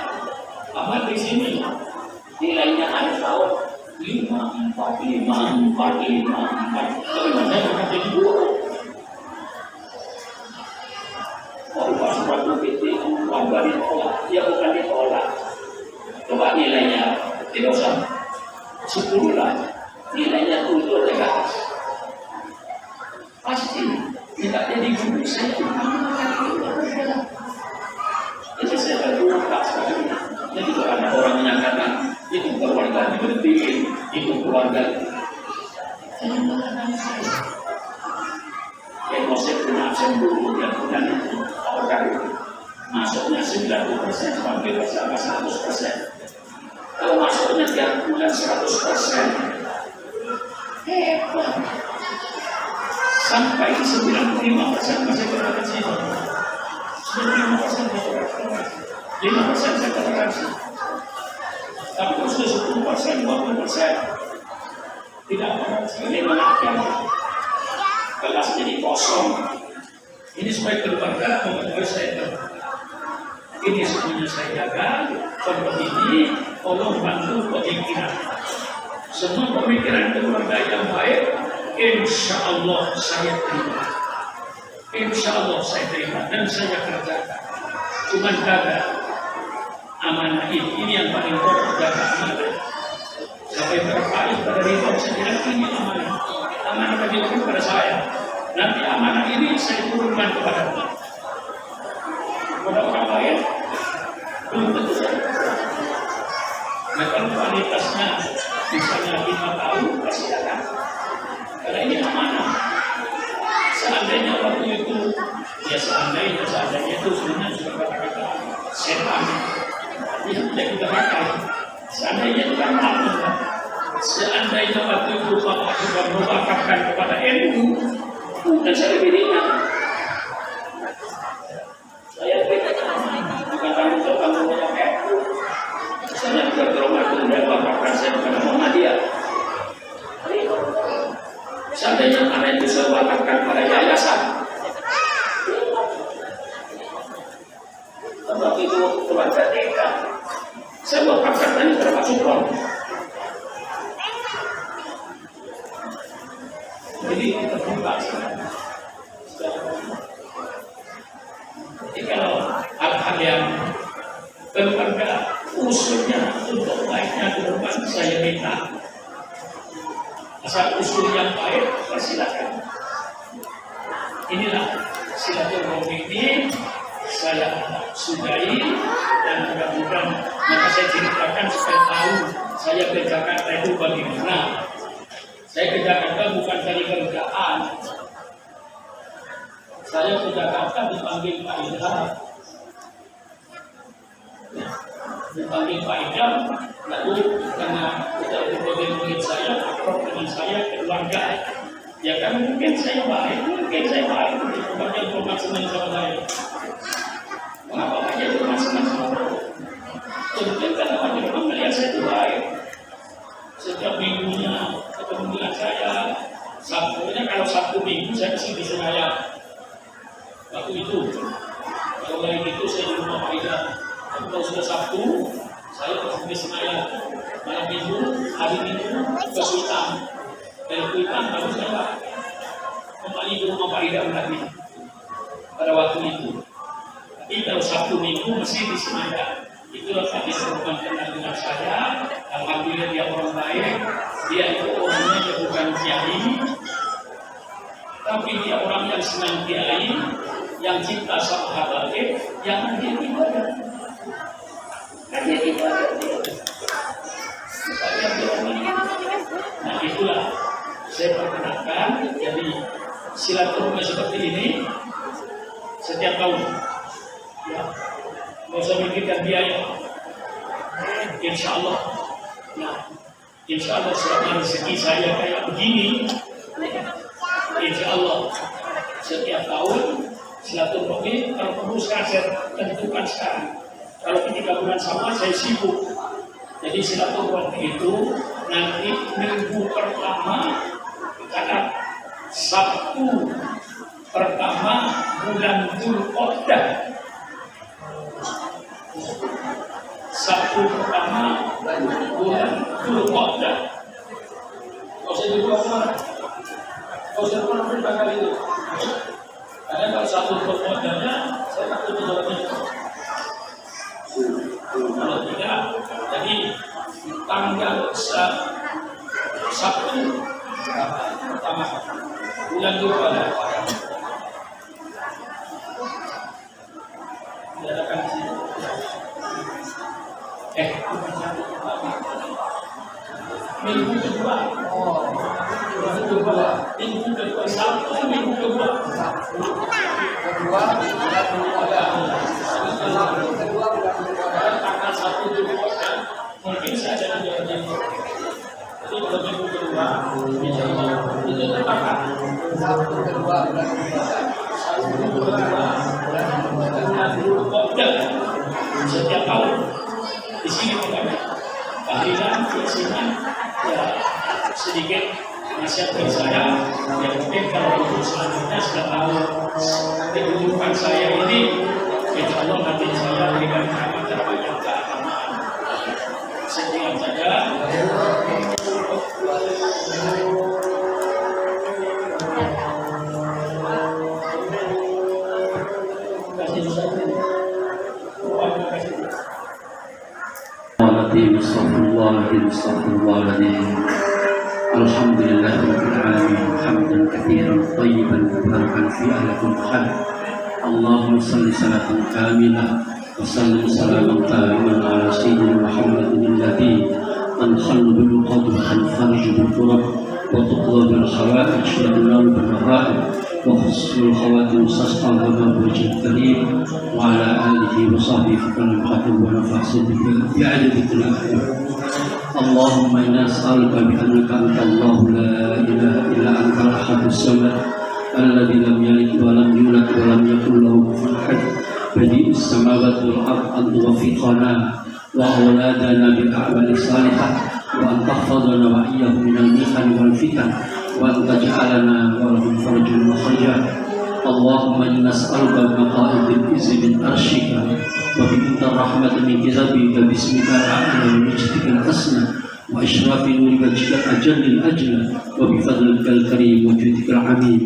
apa di sini nilainya akhir tahun 5, 4, 5, 4, 5, 4. Tapi saya berkata di guru. Kalau pas waktu itu warga ditolak, dia bukan ditolak. Coba nilainya, tidak usah 10 lah, nilainya untuk dekat. Pasti tidak jadi guru saya. Jadi saya terbuka sekali. Jadi kalau ada orang menyatakan itu keluarga diberhentiin, itu keluarga. Saya mengatakan saya. Konsep punya dulu yang punya itu orang masuknya 90% sampai bersama 100%. Kalau masuknya tiap bulan 100%, hebat. Sampai 95% masih toleransi. 95% masih toleransi. 5% saya toleransi. Tapi kalau sudah 10%, 20% tidak toleransi. Ini menakutkan. Kelas jadi kosong. Ini supaya keluarga mengetahui saya. Ini semuanya saya jaga. Contoh ini, tolong bantu pemikiran. Semua pemikiran keluarga yang baik, insya Allah saya terima. Insya Allah saya terima dan saya kerjakan. Cuma jaga amanah ini yang paling pokok, jaga amanah. Sampai terkait pada ridho saya bilang ini amanah. Amanah bagi kepada saya. Nanti amanah ini saya turunkan kepada Allah. Kepada orang lain belum tentu saya. Nah kalau kualitasnya misalnya 5 tahun pasti akan. Karena ini amanah. Seandainya waktu itu, ya seandainya itu sebenarnya juga kata-kata setan. Ini tidak kita pakai. Seandainya itu kan amanah. Seandainya waktu itu Bapak sudah mewakafkan kepada NU, dan saya lebih ringan. Saya lebih bukan tanggung jawab NU. Saya juga ke rumah itu dan wakafkan saya kepada Muhammadiyah. Seandainya anak itu saya wakafkan pada yayasan. Waktu itu keluarga TK, saya wakafkan tadi termasuk Sukron. Jadi terbuka sekarang. Jadi kalau hal-hal yang keluarga usulnya untuk baiknya ke depan saya minta. Asal usul yang baik, persilakan. Inilah silaturahmi ini saya sudahi dan mudah-mudahan maka saya ceritakan supaya tahu saya ke Jakarta itu bagaimana. Saya ke Jakarta bukan cari kerjaan. Saya ke Jakarta dipanggil Pak Idam. Dipanggil Pak Idam, lalu karena tidak berkomunikasi saya, akrab dengan saya, keluarga. Ya kan mungkin saya baik, banyak berbuat senang sama saya. Mengapa banyak berbuat senang sama saya? Mungkin karena banyak orang melihat saya itu baik. Setiap minggunya ketemu dengan saya, Sabtunya kalau Sabtu Minggu saya mesti di Senayan. Waktu itu, kalau lain itu saya di rumah Pak Idam. Tapi kalau sudah Sabtu, saya harus di Senayan. Malam Minggu, hari Minggu ke Kuitang. Dari Kuitang baru saya kembali ke rumah Pak Idam lagi pada waktu itu. Tapi kalau Sabtu Minggu mesti di Senayan. Itulah tadi teman kenal dengan saya. Alhamdulillah dia orang baik. Dia itu orangnya bukan kiai, Tapi dia orang yang senang kiai, yang cinta sama habaib, yang hadir ibadah. Hadir ibadah dia. Nah itulah saya perkenalkan. Jadi silaturahmi seperti ini setiap tahun. Ya, nggak usah mikirkan biaya. Insya Allah. Nah, insya Allah selama rezeki saya kayak begini, insya Allah setiap tahun silaturahmi. Kalau perlu sekarang saya tentukan sekarang. Kalau ketika bulan Syawal saya sibuk. Jadi silaturahmi itu nanti minggu pertama karena Sabtu pertama bulan Dzulqa'dah. Sabtu pertama bulan Dzulqa'dah. Kau saya juga mana? Kau saya pernah berita kali itu. Karena kalau Sabtu Dzulqa'dahnya saya takut itu. Kalau tidak, jadi tanggal Sabtu pertama bulan Dzulqa'dah. Diadakan di sini. Minggu kedua. Minggu kedua. Sabtu minggu kedua. Tanggal 1 Dzulqa'dah mungkin saya ada di Jawa Timur. Jadi kalau minggu kedua, insya Allah itu terpakat. Sabtu kedua bulan Dzulqa'dah setiap tahun di sini bukan tahlilan, biasanya ya sedikit nasihat dari saya. Ya mungkin kalau untuk selanjutnya sudah tahu kehidupan saya ini, insya Allah nanti saya berikan kami terbanyak keagamaan. Sekian saja. Astagfirullahaladzim. Alhamdulillah rabbil alamin, hamdan katsiran thayyiban mubarakan fi ala kulli hal. Allahumma shalli salatan kamilah wa sallim salaman tamiman ala sayyidina Muhammadin alladhi tanhallu bil qadr wa tanfariju bil kurab wa tuqda bil khawaij wa tunalu bil rahaib wa khusnul khawatim sasqal wa wajhil karim wa ala alihi wa sahbihi fil khatim wa nafasin bi adadil akhir. اللهم إنا نسألك بأنك أنت الله لا إله إلا أنت الأحد الصمد الذي لم يلد ولم يولد ولم يكن له كفوا أحد بديع السماوات والأرض أن توفقنا وأولادنا بالأعمال الصالحة وأن تحفظنا وإياهم من المحن والفتن وأن تجعلنا ولهم فرجا وخرجا. اللهم إنا نسألك بمقائد العز من أرشك وبإنت الرحمة من كتابك باسمك الأعلى ومجدك الحسنى وإشراف نور وجهك الأجل الأجلى وبفضلك الكريم وجودك العميم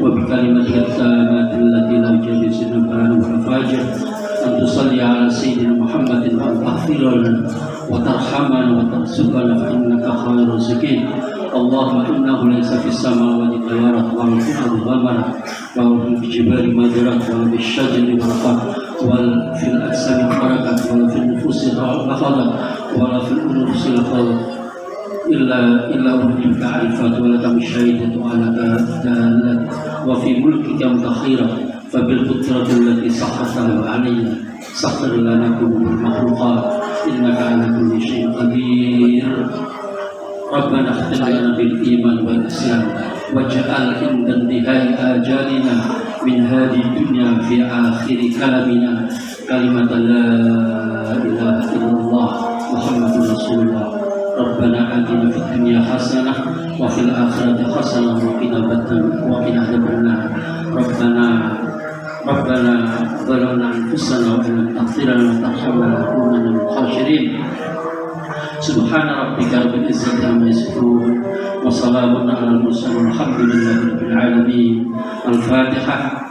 وبكلمتك التامات التي لا يجوز النبال والفاجر أن تصلي على سيدنا محمد وأن تغفر لنا وترحمنا وترزقنا فإنك خير الرازقين. اللهم إنه ليس في السماوات طيارة ولا في الأرض غمرة ولا في الجبال مدرة ولا في الشجر ورقة ولا في الأجسام حركة ولا في النفوس لفظة ولا في الأنفس لفظة إلا أهلك عرفات ولك مشاهدة ولك دالة وفي ملكك متخيرة فبالقدرة التي سخرتها علينا سخر لنا كل المخلوقات إنك على كل شيء قدير. ربنا اختم لنا بالإيمان والإسلام واجعل عند انتهاء آجالنا من هذه الدنيا في آخر كلامنا كلمة لا إله إلا الله محمد رسول الله. ربنا آتنا في الدنيا حسنة وفي الآخرة حسنة وقنا عذاب النار. ربنا ظلمنا أنفسنا وإن لم تغفر لنا وترحمنا لنكونن من الخاسرين. سبحان ربك رب العزة عما يصفون وسلام على المرسلين والحمد لله رب العالمين. الفاتحة.